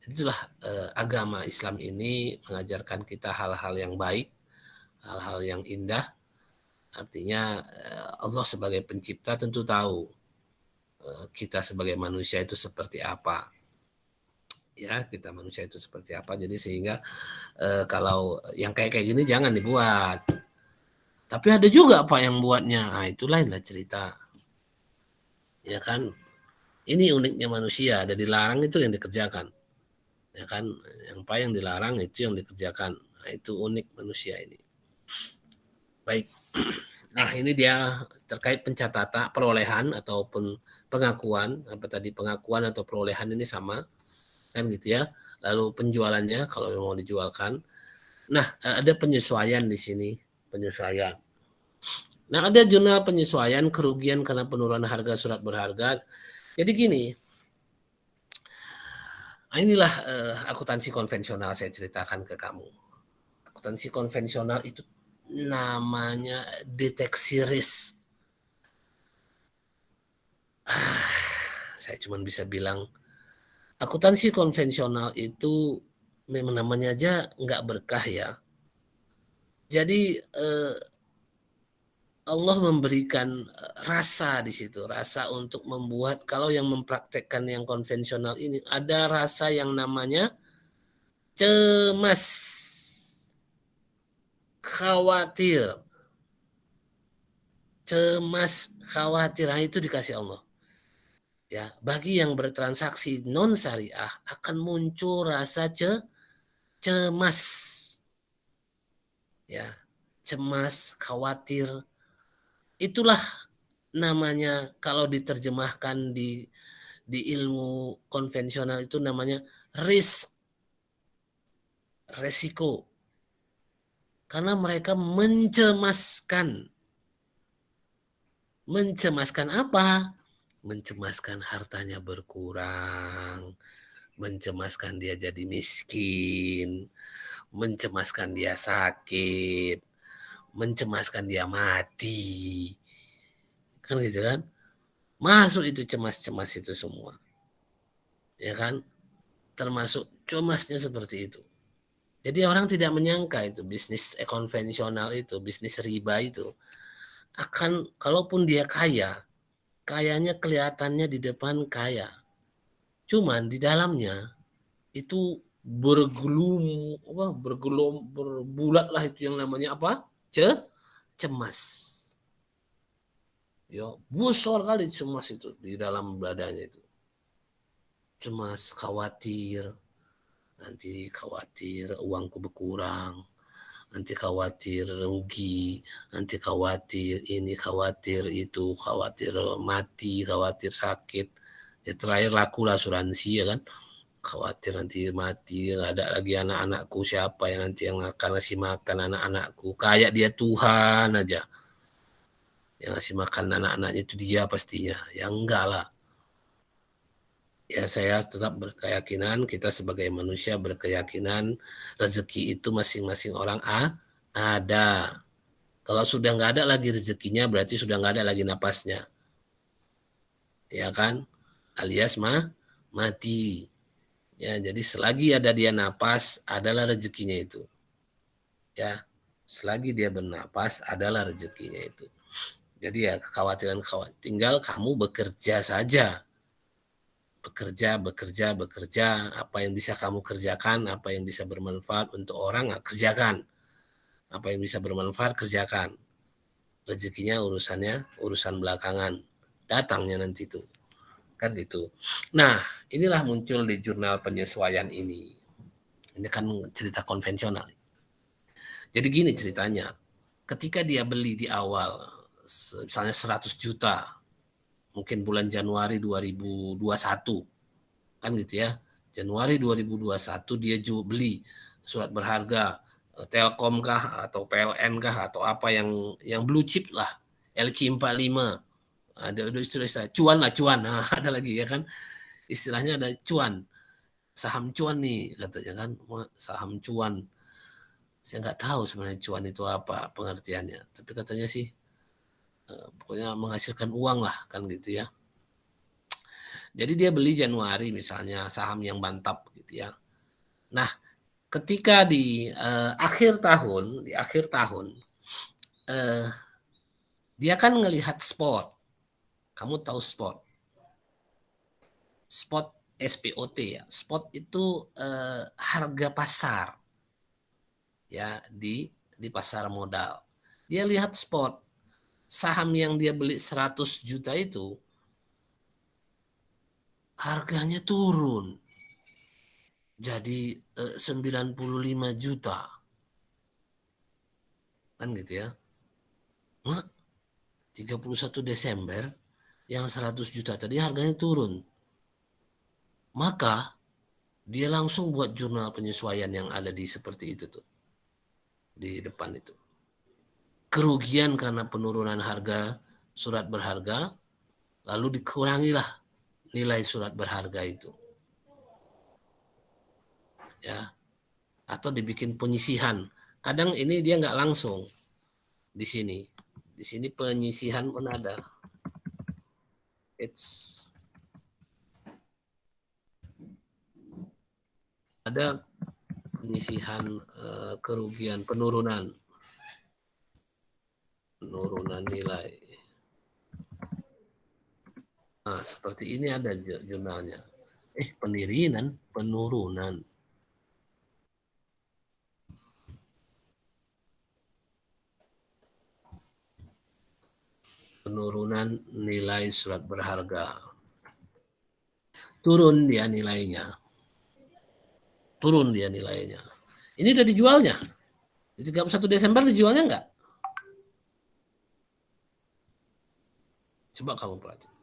Itulah agama Islam ini mengajarkan kita hal-hal yang baik, hal-hal yang indah. Artinya Allah sebagai pencipta tentu tahu kita sebagai manusia itu seperti apa. ya kita manusia itu seperti apa. Jadi sehingga kalau yang kayak gini jangan dibuat. Tapi ada juga Pak yang buatnya. Nah, itu lainlah cerita. Ya kan? Ini uniknya manusia, ada dilarang itu yang dikerjakan. Ya kan? Yang Pak yang dilarang itu yang dikerjakan. Nah, itu unik manusia ini. Baik. Nah, ini dia terkait pencatatan perolehan ataupun pengakuan, apa tadi pengakuan atau perolehan ini sama kan gitu ya. Lalu penjualannya kalau mau dijualkan. Nah, ada penyesuaian di sini, penyesuaian. Nah, ada jurnal penyesuaian kerugian karena penurunan harga surat berharga. Jadi gini, inilah akuntansi konvensional saya ceritakan ke kamu. Akuntansi konvensional itu namanya deteksi risk. Saya cuma bisa bilang akuntansi konvensional itu memang namanya aja nggak berkah ya. Jadi Allah memberikan rasa di situ, rasa untuk membuat kalau yang mempraktekkan yang konvensional ini ada rasa yang namanya cemas, khawatir, cemas, khawatir. Nah, itu dikasih Allah. Ya, bagi yang bertransaksi non syariah akan muncul rasa cemas. Ya, cemas, khawatir. Itulah namanya kalau diterjemahkan di ilmu konvensional itu namanya risk, resiko. Karena mereka mencemaskan. Mencemaskan apa? Mencemaskan hartanya berkurang, mencemaskan dia jadi miskin, mencemaskan dia sakit, mencemaskan dia mati. Kan gitu kan? Masuk itu cemas-cemas itu semua. Ya kan? Termasuk cemasnya seperti itu. Jadi orang tidak menyangka itu bisnis konvensional itu, bisnis riba itu akan kalaupun dia kaya, kayanya kelihatannya di depan kaya. Cuman di dalamnya itu berbulat lah itu yang namanya apa? Cemas. Ya, besar kali cemas itu di dalam badannya itu. Cemas, khawatir, nanti khawatir uangku berkurang, nanti khawatir rugi, nanti khawatir ini, khawatir itu, khawatir mati, khawatir sakit. Ya terakhir lakulah asuransi ya kan. Khawatir nanti mati, nggak ada lagi anak-anakku, siapa yang nanti yang akan ngasih makan anak-anakku. Kayak dia Tuhan aja. Yang ngasih makan anak-anaknya itu dia pastinya. Ya enggak lah. Ya saya tetap berkeyakinan, kita sebagai manusia berkeyakinan rezeki itu masing-masing orang ada. Kalau sudah nggak ada lagi rezekinya berarti sudah nggak ada lagi napasnya. Ya kan? Alias mati. Ya, jadi selagi ada dia napas adalah rezekinya itu. Ya, selagi dia bernapas adalah rezekinya itu. Jadi ya kekhawatiran tinggal kamu bekerja saja. Bekerja, apa yang bisa kamu kerjakan, apa yang bisa bermanfaat untuk orang, kerjakan. Apa yang bisa bermanfaat, kerjakan. Rezekinya urusan belakangan. Datangnya nanti itu. Kan gitu. Nah, inilah muncul di jurnal penyesuaian ini. Ini kan cerita konvensional. Jadi gini ceritanya. Ketika dia beli di awal, misalnya 100 juta, mungkin bulan Januari 2021, kan gitu ya. Januari 2021 dia beli surat berharga Telkom kah atau PLN kah atau apa yang blue chip lah, LQ45. Ada istilah cuan lah, cuan. Nah, ada lagi ya kan. Istilahnya ada cuan. Saham cuan nih katanya kan, saham cuan. Saya nggak tahu sebenarnya cuan itu apa pengertiannya, tapi katanya sih pokoknya menghasilkan uang lah kan gitu ya. Jadi dia beli Januari misalnya saham yang mantap gitu ya. Nah, ketika di akhir tahun dia kan ngelihat spot. Kamu tahu spot? Spot SPOT ya. Spot itu harga pasar ya di pasar modal. Dia lihat spot saham yang dia beli 100 juta itu harganya turun jadi 95 juta. Kan gitu ya. Nah, 31 Desember yang 100 juta tadi harganya turun. Maka dia langsung buat jurnal penyesuaian yang ada di seperti itu tuh. Di depan itu. Kerugian karena penurunan harga surat berharga, lalu dikurangilah nilai surat berharga itu. Ya. Atau dibikin penyisihan. Kadang ini dia nggak langsung di sini. Di sini penyisihan pun ada. Ada penyisihan kerugian, penurunan nilai. Nah, seperti ini ada jurnalnya. Penurunan. Penurunan nilai surat berharga. Turun dia nilainya. Ini udah dijualnya. Di 31 Desember dijualnya enggak? Coba kamu perhatikan.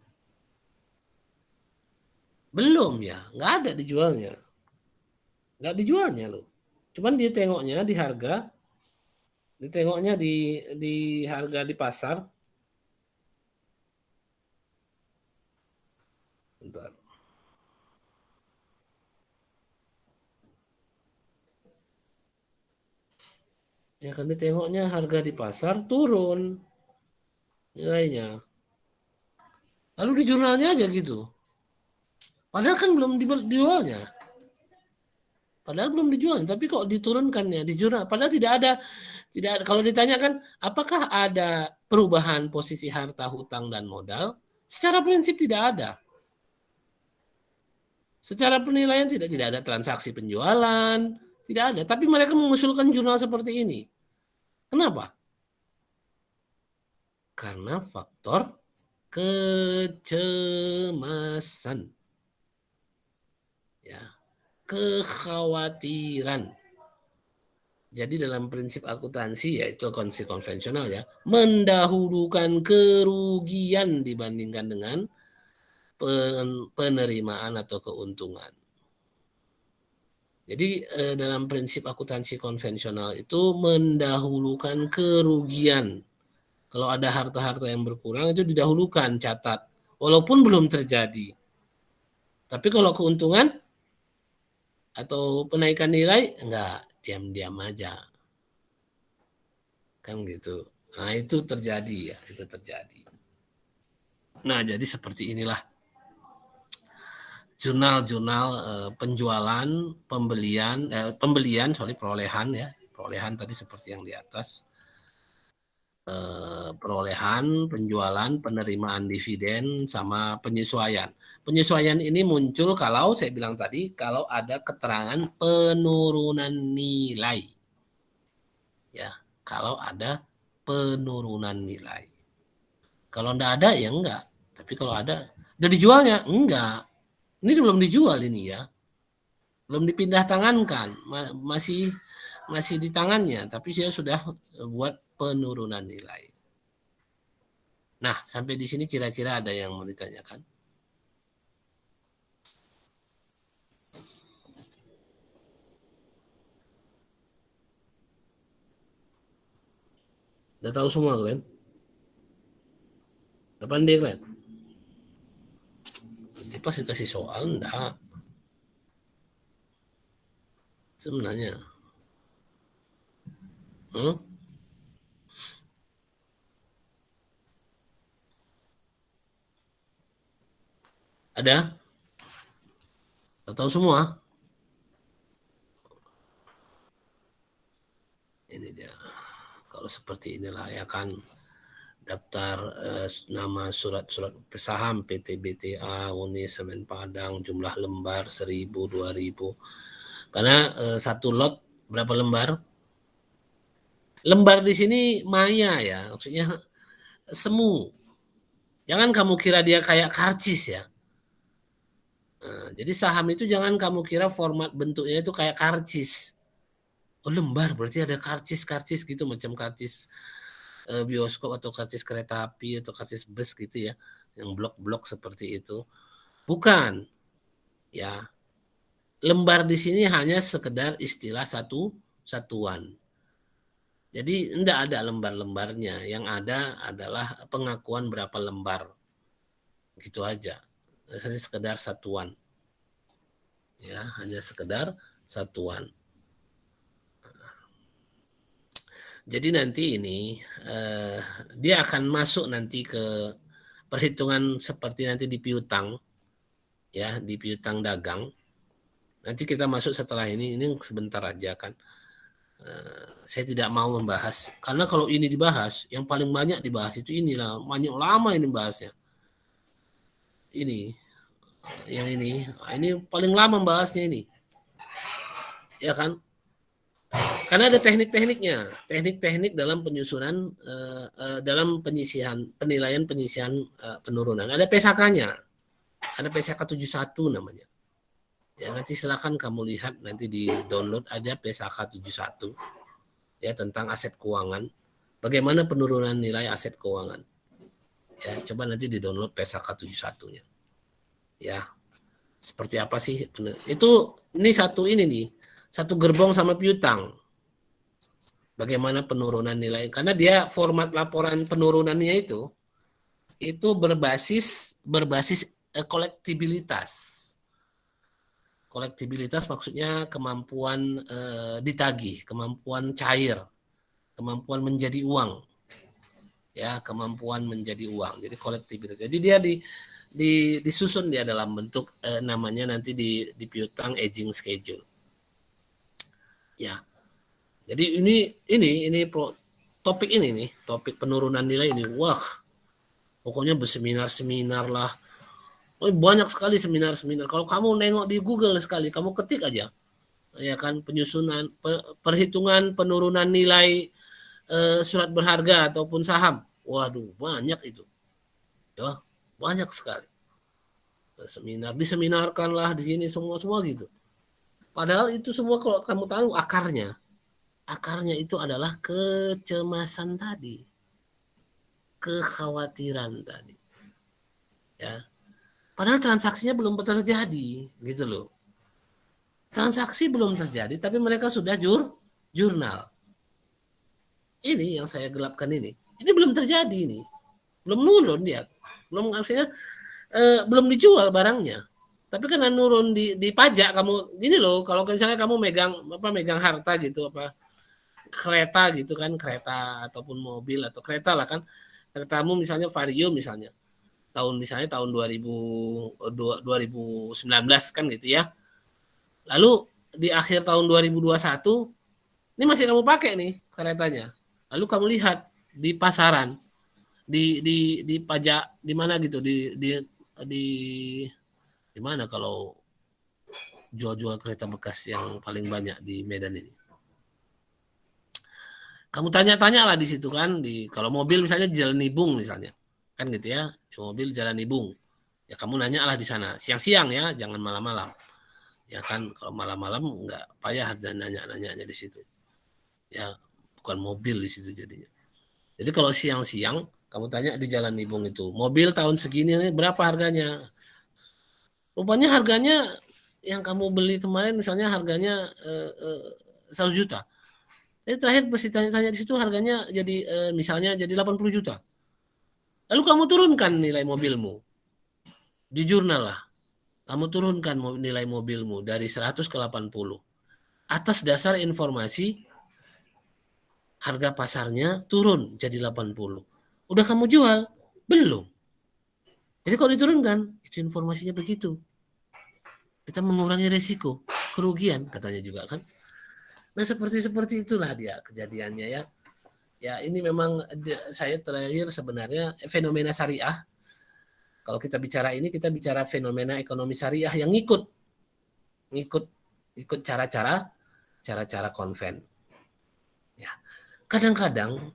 Belum ya, nggak ada dijualnya. Nggak dijualnya loh. Cuman dia tengoknya di harga, ditengoknya di harga di pasar. Bentar. Ya kan ditengoknya harga di pasar turun nilainya. Lalu di jurnalnya aja gitu. Padahal kan belum dijualnya. Tapi kok diturunkannya di jurnal. Padahal tidak ada. Kalau ditanyakan apakah ada perubahan posisi harta hutang dan modal, secara prinsip tidak ada. Secara penilaian tidak ada transaksi penjualan, tidak ada. Tapi mereka mengusulkan jurnal seperti ini. Kenapa? Karena faktor kecemasan. Ya, kekhawatiran. Jadi dalam prinsip akuntansi yaitu akuntansi konvensional ya, mendahulukan kerugian dibandingkan dengan penerimaan atau keuntungan. Jadi dalam prinsip akuntansi konvensional itu mendahulukan kerugian. Kalau ada harta-harta yang berkurang itu didahulukan, catat. Walaupun belum terjadi. Tapi kalau keuntungan atau penaikan nilai, enggak, diam-diam aja. Kan gitu. Nah itu terjadi ya, itu terjadi. Nah jadi seperti inilah jurnal-jurnal penjualan, perolehan ya, perolehan tadi seperti yang di atas, perolehan, penjualan, penerimaan dividen, sama penyesuaian. Penyesuaian ini muncul kalau saya bilang tadi, kalau ada keterangan penurunan nilai, ya, kalau ada penurunan nilai. Kalau enggak ada ya enggak, tapi kalau ada, udah dijualnya enggak. Ini belum dijual ini ya. Belum dipindah tangankan, masih di tangannya, tapi saya sudah buat penurunan nilai. Nah, sampai di sini kira-kira ada yang mau ditanyakan? Udah tahu semua, Glenn? Udah pandai, Glenn? Nanti pas dikasih soal, enggak. Sebenarnya. Ada? Udah tahu semua? Ini dia. Kalau seperti inilah ya kan daftar nama surat-surat saham PT BTA, Uni Semen Padang, jumlah lembar 1.000, 2.000. Karena satu lot berapa lembar? Lembar di sini maya ya, maksudnya semu. Jangan kamu kira dia kayak karcis ya. Jadi saham itu jangan kamu kira format bentuknya itu kayak karcis. Oh lembar berarti ada karcis-karcis gitu, macam karcis bioskop atau karcis kereta api atau karcis bus gitu ya, yang blok-blok seperti itu. Bukan, ya. Lembar di sini hanya sekedar istilah satuan. Jadi tidak ada lembar-lembarnya, yang ada adalah pengakuan berapa lembar, gitu aja. Hanya sekedar satuan, ya, hanya sekedar satuan. Jadi nanti ini dia akan masuk nanti ke perhitungan seperti nanti di piutang, ya, di piutang dagang. Nanti kita masuk setelah ini sebentar aja kan. Saya tidak mau membahas, karena kalau ini dibahas, yang paling banyak dibahas itu inilah, banyak lama ini bahasnya. Ini, yang ini paling lama membahasnya ini, ya kan? Karena ada teknik-tekniknya, teknik-teknik dalam penyusunan, dalam penilaian penyisihan penurunan. Ada PSAK-nya, ada PSAK 71 namanya. Ya nanti silakan kamu lihat, nanti di download ada PSAK 71 ya, tentang aset keuangan. Bagaimana penurunan nilai aset keuangan. Ya, coba nanti di download PSAK 71-nya. Ya. Seperti apa sih? Itu ini nih. Satu gerbong sama piutang. Bagaimana penurunan nilai, karena dia format laporan penurunannya itu berbasis kolektibilitas. Kolektibilitas maksudnya kemampuan ditagih, kemampuan cair, kemampuan menjadi uang, ya, kemampuan menjadi uang. Jadi kolektibilitas. Jadi dia disusun dia dalam bentuk namanya nanti di piutang aging schedule. Ya. Jadi topik ini nih, topik penurunan nilai ini, wah, pokoknya berseminar-seminar lah. Oh, banyak sekali seminar-seminar. Kalau kamu nengok di Google sekali, kamu ketik aja, ya kan, penyusunan perhitungan penurunan nilai surat berharga ataupun saham. Waduh, banyak itu, ya, banyak sekali. Diseminarkan lah di sini semua gitu. Padahal itu semua kalau kamu tahu akarnya itu adalah kecemasan tadi, kekhawatiran tadi, ya. Padahal transaksinya belum terjadi, gitu loh. Transaksi belum terjadi, tapi mereka sudah jurnal. Ini yang saya gelapkan ini. Ini belum terjadi ini. Belum nurun dia. Belum, maksudnya belum dijual barangnya. Tapi karena nurun di pajak kamu, gini loh, kalau misalnya kamu megang harta gitu, kereta gitu kan, kereta ataupun mobil atau kereta lah kan. Keretamu misalnya Vario misalnya. Misalnya tahun 2019 kan gitu ya. Lalu di akhir tahun 2021 ini masih kamu pakai nih keretanya. Lalu kamu lihat di pasaran, di pajak di mana gitu, di mana kalau jual-jual kereta bekas yang paling banyak di Medan ini. Kamu tanya-tanya lah di situ kan, kalau mobil misalnya di Jalan Nibung misalnya. Kan gitu ya, di mobil Jalan Nibung. Ya kamu nanya lah di sana, siang-siang ya, jangan malam-malam. Ya kan, kalau malam-malam nggak payah dan nanya-nanyanya di situ. Ya, bukan mobil di situ jadinya. Jadi kalau siang-siang, kamu tanya di Jalan Nibung itu, mobil tahun segini berapa harganya? Rupanya harganya yang kamu beli kemarin misalnya harganya 1 juta. Jadi terakhir pasti tanya-tanya di situ harganya jadi misalnya jadi 80 juta. Lalu kamu turunkan nilai mobilmu. Di jurnal lah. Kamu turunkan nilai mobilmu dari 100 ke 80. Atas dasar informasi harga pasarnya turun jadi 80. Udah kamu jual? Belum. Jadi kalau diturunkan, itu informasinya begitu. Kita mengurangi resiko, kerugian katanya juga kan. Nah seperti itulah dia kejadiannya ya. Ya ini memang saya terakhir sebenarnya fenomena syariah. Kalau kita bicara ini, kita bicara fenomena ekonomi syariah yang ngikut cara-cara konven. Ya, kadang-kadang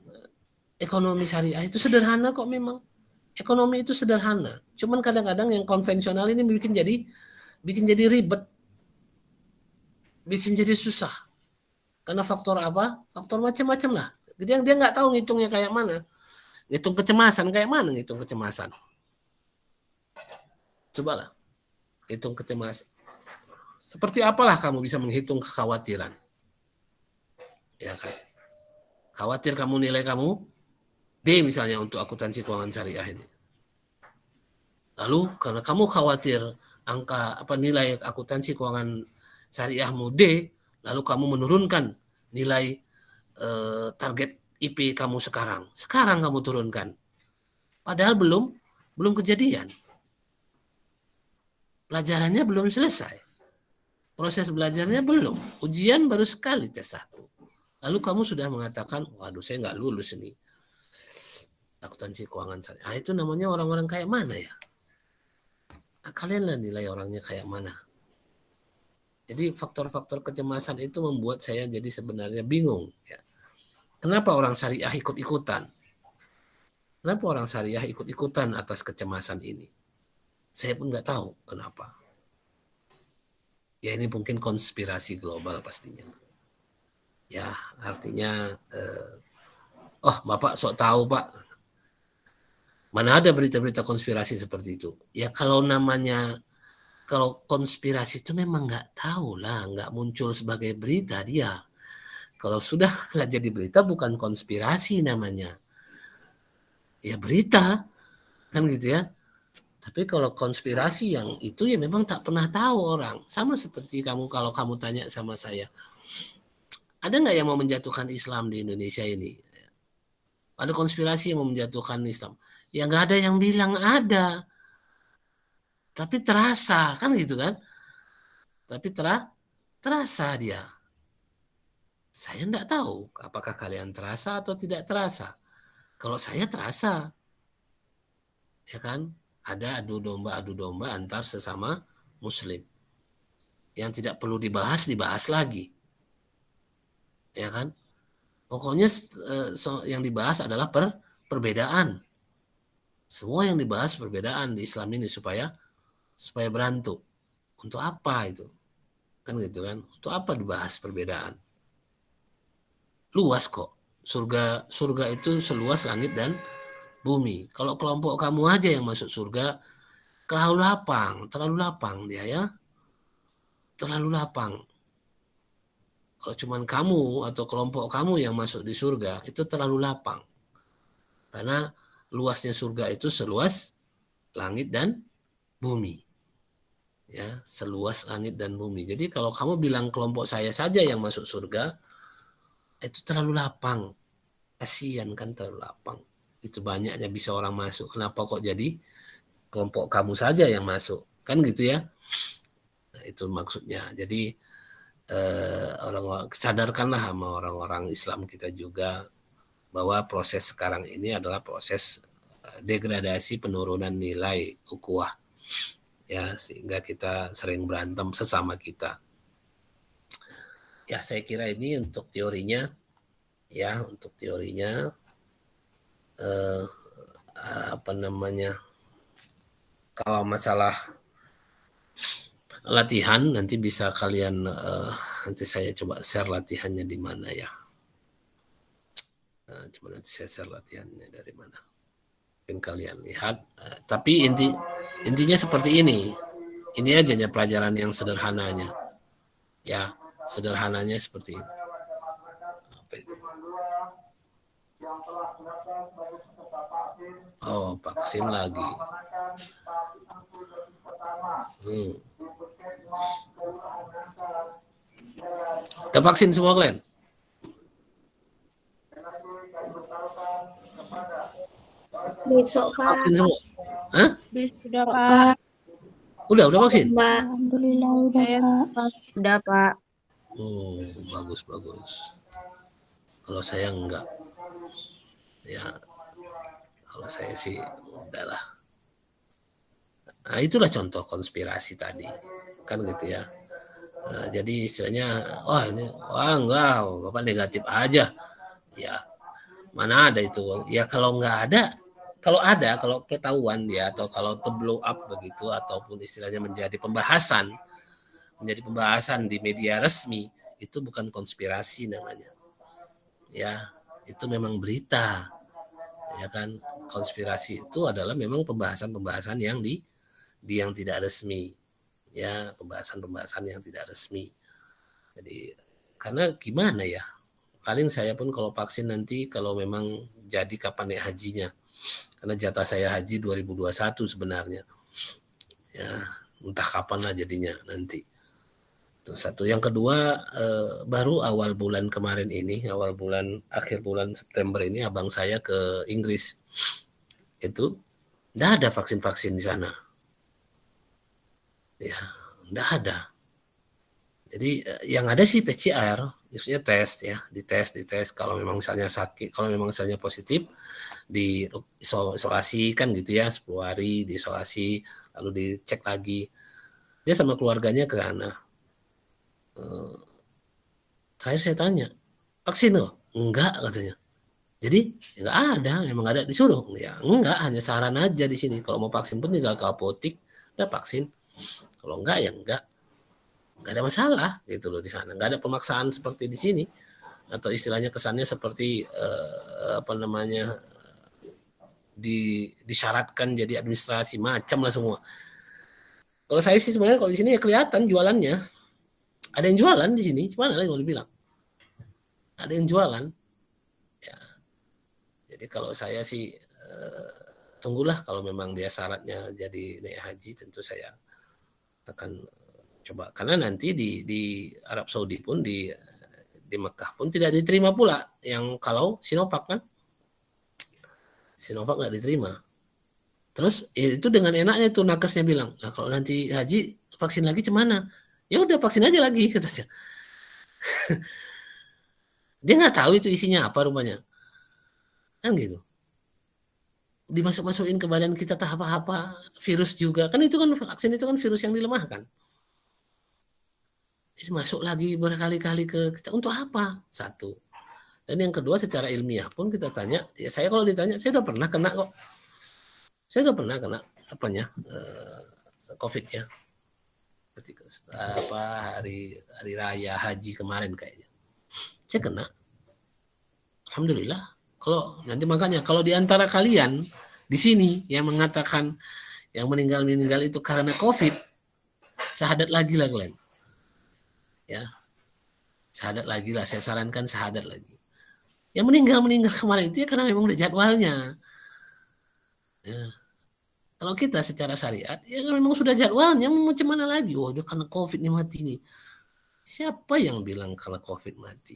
ekonomi syariah itu sederhana kok memang. Ekonomi itu sederhana. Cuman kadang-kadang yang konvensional ini bikin jadi ribet, bikin jadi susah. Karena faktor apa? Faktor macam-macam lah. Jadi yang dia nggak tahu ngitungnya kayak mana. Ngitung kecemasan kayak mana ngitung kecemasan. Cobalah hitung kecemasan. Seperti apalah kamu bisa menghitung kekhawatiran? Ya kan? Khawatir kamu nilai kamu D misalnya untuk akuntansi keuangan syariah ini. Lalu karena kamu khawatir nilai akuntansi keuangan syariahmu D, lalu kamu menurunkan nilai target IP kamu sekarang. Sekarang kamu turunkan. Padahal belum kejadian. Pelajarannya belum selesai. Proses belajarnya belum. Ujian baru sekali tes 1. Lalu kamu sudah mengatakan, waduh saya nggak lulus ini. Akuntansi keuangan syariah. Itu namanya orang-orang kayak mana ya? Nah, kalian lah nilai orangnya kayak mana. Jadi faktor-faktor kecemasan itu membuat saya jadi sebenarnya bingung. Ya. Kenapa orang syariah ikut-ikutan? Kenapa orang syariah ikut-ikutan atas kecemasan ini? Saya pun nggak tahu kenapa. Ya ini mungkin konspirasi global pastinya. Ya artinya, Bapak sok tahu Pak. Mana ada berita-berita konspirasi seperti itu? Ya kalau konspirasi itu memang nggak tahu lah, nggak muncul sebagai berita dia. Kalau sudah nggak jadi berita bukan konspirasi namanya. Ya berita, kan gitu ya. Tapi kalau konspirasi yang itu ya memang tak pernah tahu orang. Sama seperti kamu kalau kamu tanya sama saya, ada nggak yang mau menjatuhkan Islam di Indonesia ini? Ada konspirasi yang mau menjatuhkan Islam? Ya nggak ada yang bilang ada. Tapi terasa, kan gitu kan? Tapi terasa dia. Saya nggak tahu apakah kalian terasa atau tidak terasa. Kalau saya terasa, ya kan? Ada adu domba antar sesama muslim. Yang tidak perlu dibahas lagi. Ya kan? Pokoknya yang dibahas adalah perbedaan. Semua yang dibahas perbedaan di Islam ini supaya berantu. Untuk apa itu? Kan gitu kan? Untuk apa dibahas perbedaan? Luas kok. Surga itu seluas langit dan bumi. Kalau kelompok kamu aja yang masuk surga, terlalu lapang dia ya. Terlalu lapang. Kalau cuman kamu atau kelompok kamu yang masuk di surga, itu terlalu lapang. Karena luasnya surga itu seluas langit dan bumi. Ya, seluas langit dan bumi. Jadi kalau kamu bilang kelompok saya saja yang masuk surga, itu terlalu lapang. Kasihan kan terlalu lapang. Itu banyaknya bisa orang masuk. Kenapa kok jadi kelompok kamu saja yang masuk? Kan gitu ya. Nah, itu maksudnya. Jadi sadarkanlah sama orang-orang Islam kita juga bahwa proses sekarang ini adalah proses degradasi penurunan nilai ukhuwah. Ya, sehingga kita sering berantem sesama kita. Ya, saya kira ini untuk teorinya. Ya, untuk teorinya kalau masalah latihan nanti bisa kalian nanti saya coba share latihannya di mana ya. Coba nanti saya share latihannya dari mana. Mungkin kalian lihat. Tapi intinya seperti ini. Ini aja pelajaran yang sederhananya. Ya, sederhananya seperti ini. Apa itu? Oh, vaksin lagi. Udah vaksin semua kalian? Besok, Pak. Vaksin semua? Hah? Sudah, Pak. Udah vaksin? Mbak. Alhamdulillah udah Pak. Sudah, Pak. Oh, bagus. Kalau saya enggak. Ya, kalau saya sih udahlah. Nah, itulah contoh konspirasi tadi. Kan gitu ya. Jadi istilahnya, enggak, Bapak negatif aja. Ya, mana ada itu? Ya kalau nggak ada, kalau ketahuan dia atau kalau blow up begitu ataupun istilahnya menjadi pembahasan di media resmi, itu bukan konspirasi namanya. Ya, itu memang berita. Ya kan, konspirasi itu adalah memang pembahasan-pembahasan yang yang tidak resmi. Ya, pembahasan-pembahasan yang tidak resmi. Jadi karena gimana ya? Paling saya pun kalau vaksin nanti kalau memang jadi kapan naik hajinya. Karena jatah saya haji 2021 sebenarnya. Ya, entah kapan lah jadinya nanti. Itu satu. Yang kedua, baru awal bulan kemarin ini, akhir bulan September ini abang saya ke Inggris. Itu enggak ada vaksin-vaksin di sana. Ya, enggak ada. Jadi yang ada sih PCR, maksudnya tes ya, dites kalau memang misalnya sakit, kalau memang misalnya positif di isolasi kan gitu ya, 10 hari diisolasi lalu dicek lagi. Dia sama keluarganya ke sana. Terakhir saya tanya, vaksin loh? Enggak katanya. Jadi enggak ada, emang ada disuruh. Ya enggak, hanya saran aja di sini. Kalau mau vaksin pun tinggal ke apotik, udah vaksin. Kalau enggak ya enggak. Nggak ada masalah gitu loh di sana, nggak ada pemaksaan seperti di sini atau istilahnya kesannya seperti disyaratkan jadi administrasi macam lah semua. Kalau saya sih sebenarnya kalau di sini ya kelihatan jualannya, ada yang jualan di sini, gimana lagi mau dibilang, ada yang jualan. Ya. Jadi kalau saya sih tunggulah kalau memang dia syaratnya jadi naik haji, tentu saya akan coba, karena nanti di Arab Saudi pun di Mekah pun tidak diterima pula yang kalau Sinovac kan, Sinovac nggak diterima. Terus itu dengan enaknya tuh nakesnya bilang, nah kalau nanti haji vaksin lagi cemana? Ya udah vaksin aja lagi katanya. Dia nggak tahu itu isinya apa rupanya, kan gitu. Dimasuk-masukin ke badan kita tak apa-apa, virus juga kan, itu kan vaksin itu kan virus yang dilemahkan. Masuk lagi berkali-kali ke kita untuk apa? Satu. Dan yang kedua secara ilmiah pun kita tanya, ya saya kalau ditanya, saya udah pernah kena kok. Saya udah pernah kena COVID ya. Ketika hari raya haji kemarin kayaknya. Saya kena. Alhamdulillah. Kalau nanti makanya kalau di antara kalian di sini yang mengatakan yang meninggal itu karena COVID, syahadat lagi lah kalian. Ya, syahadat lagi lah, saya sarankan syahadat lagi. Yang meninggal kemarin itu ya karena memang udah jadwalnya. Ya. Kalau kita secara syariat ya memang sudah jadwalnya, mau macam mana lagi? Dia karena COVID nih mati nih. Siapa yang bilang karena COVID mati?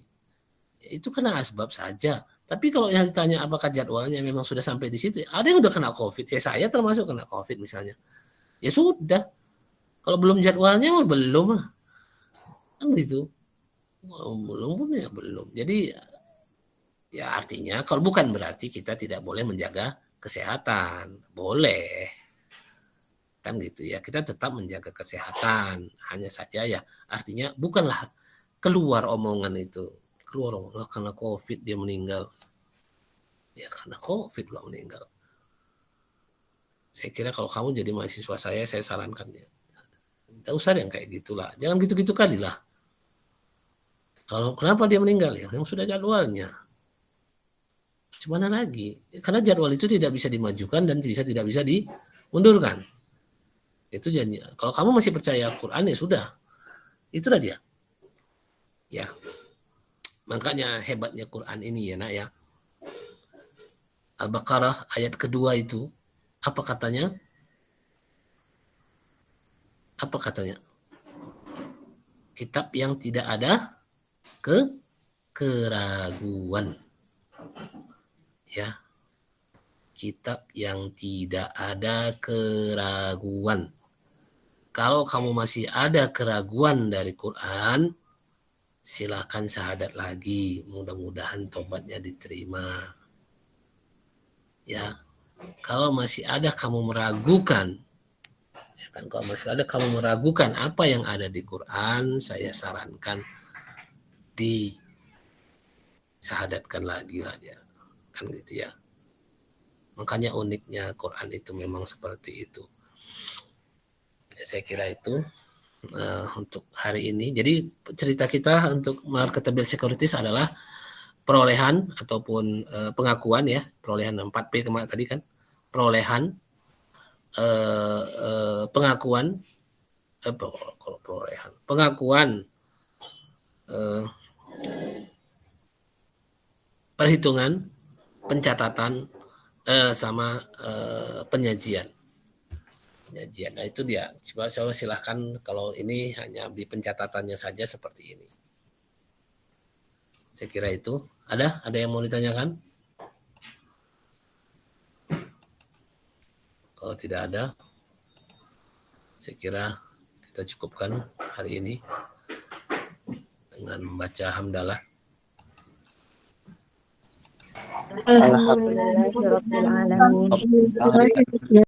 Ya, itu kena asbab saja. Tapi kalau yang ditanya apakah jadwalnya memang sudah sampai di situ, ada yang udah kena COVID. Ya saya termasuk kena COVID misalnya. Ya sudah. Kalau belum jadwalnya belum lah. Kan gitu. Belum pun ya belum. Jadi ya artinya kalau bukan berarti kita tidak boleh menjaga kesehatan. Boleh. Kan gitu ya. Kita tetap menjaga kesehatan. Hanya saja ya artinya bukanlah keluar omongan itu. Keluar omongan karena COVID dia meninggal. Ya karena COVID dia meninggal. Saya kira kalau kamu jadi mahasiswa saya sarankan ya. Tidak usah yang kayak gitulah. Jangan gitu-gitu kali lah. Kalau kenapa dia meninggal ya? Yang sudah jadwalnya. Gimana lagi? Karena jadwal itu tidak bisa dimajukan dan tidak bisa dimundurkan. Itu jadi. Kalau kamu masih percaya Quran ya sudah. Itulah dia. Ya. Makanya hebatnya Quran ini ya nak ya. Al-Baqarah ayat kedua itu apa katanya? Apa katanya? Kitab yang tidak ada keraguan. Ya. Kitab yang tidak ada keraguan. Kalau kamu masih ada keraguan dari Quran, silakan syahadat lagi, mudah-mudahan tobatnya diterima. Ya, kalau masih ada kamu meragukan, ya kan, kalau masih ada kamu meragukan apa yang ada di Quran, saya sarankan disyahadatkan lagi lah dia, kan gitu ya. Makanya uniknya Quran itu memang seperti itu. Ya, saya kira itu untuk hari ini. Jadi cerita kita untuk marketable securities adalah perolehan ataupun pengakuan ya, perolehan 4P kemarin tadi kan, perolehan, pengakuan, perolehan, pengakuan, perhitungan, pencatatan, sama penyajian. Nah itu dia. Coba silahkan, kalau ini hanya di pencatatannya saja seperti ini. Saya kira itu. Ada yang mau ditanyakan? Kalau tidak ada, saya kira kita cukupkan hari ini dengan membaca hamdalah. Alhamdulillahirabbil alamin.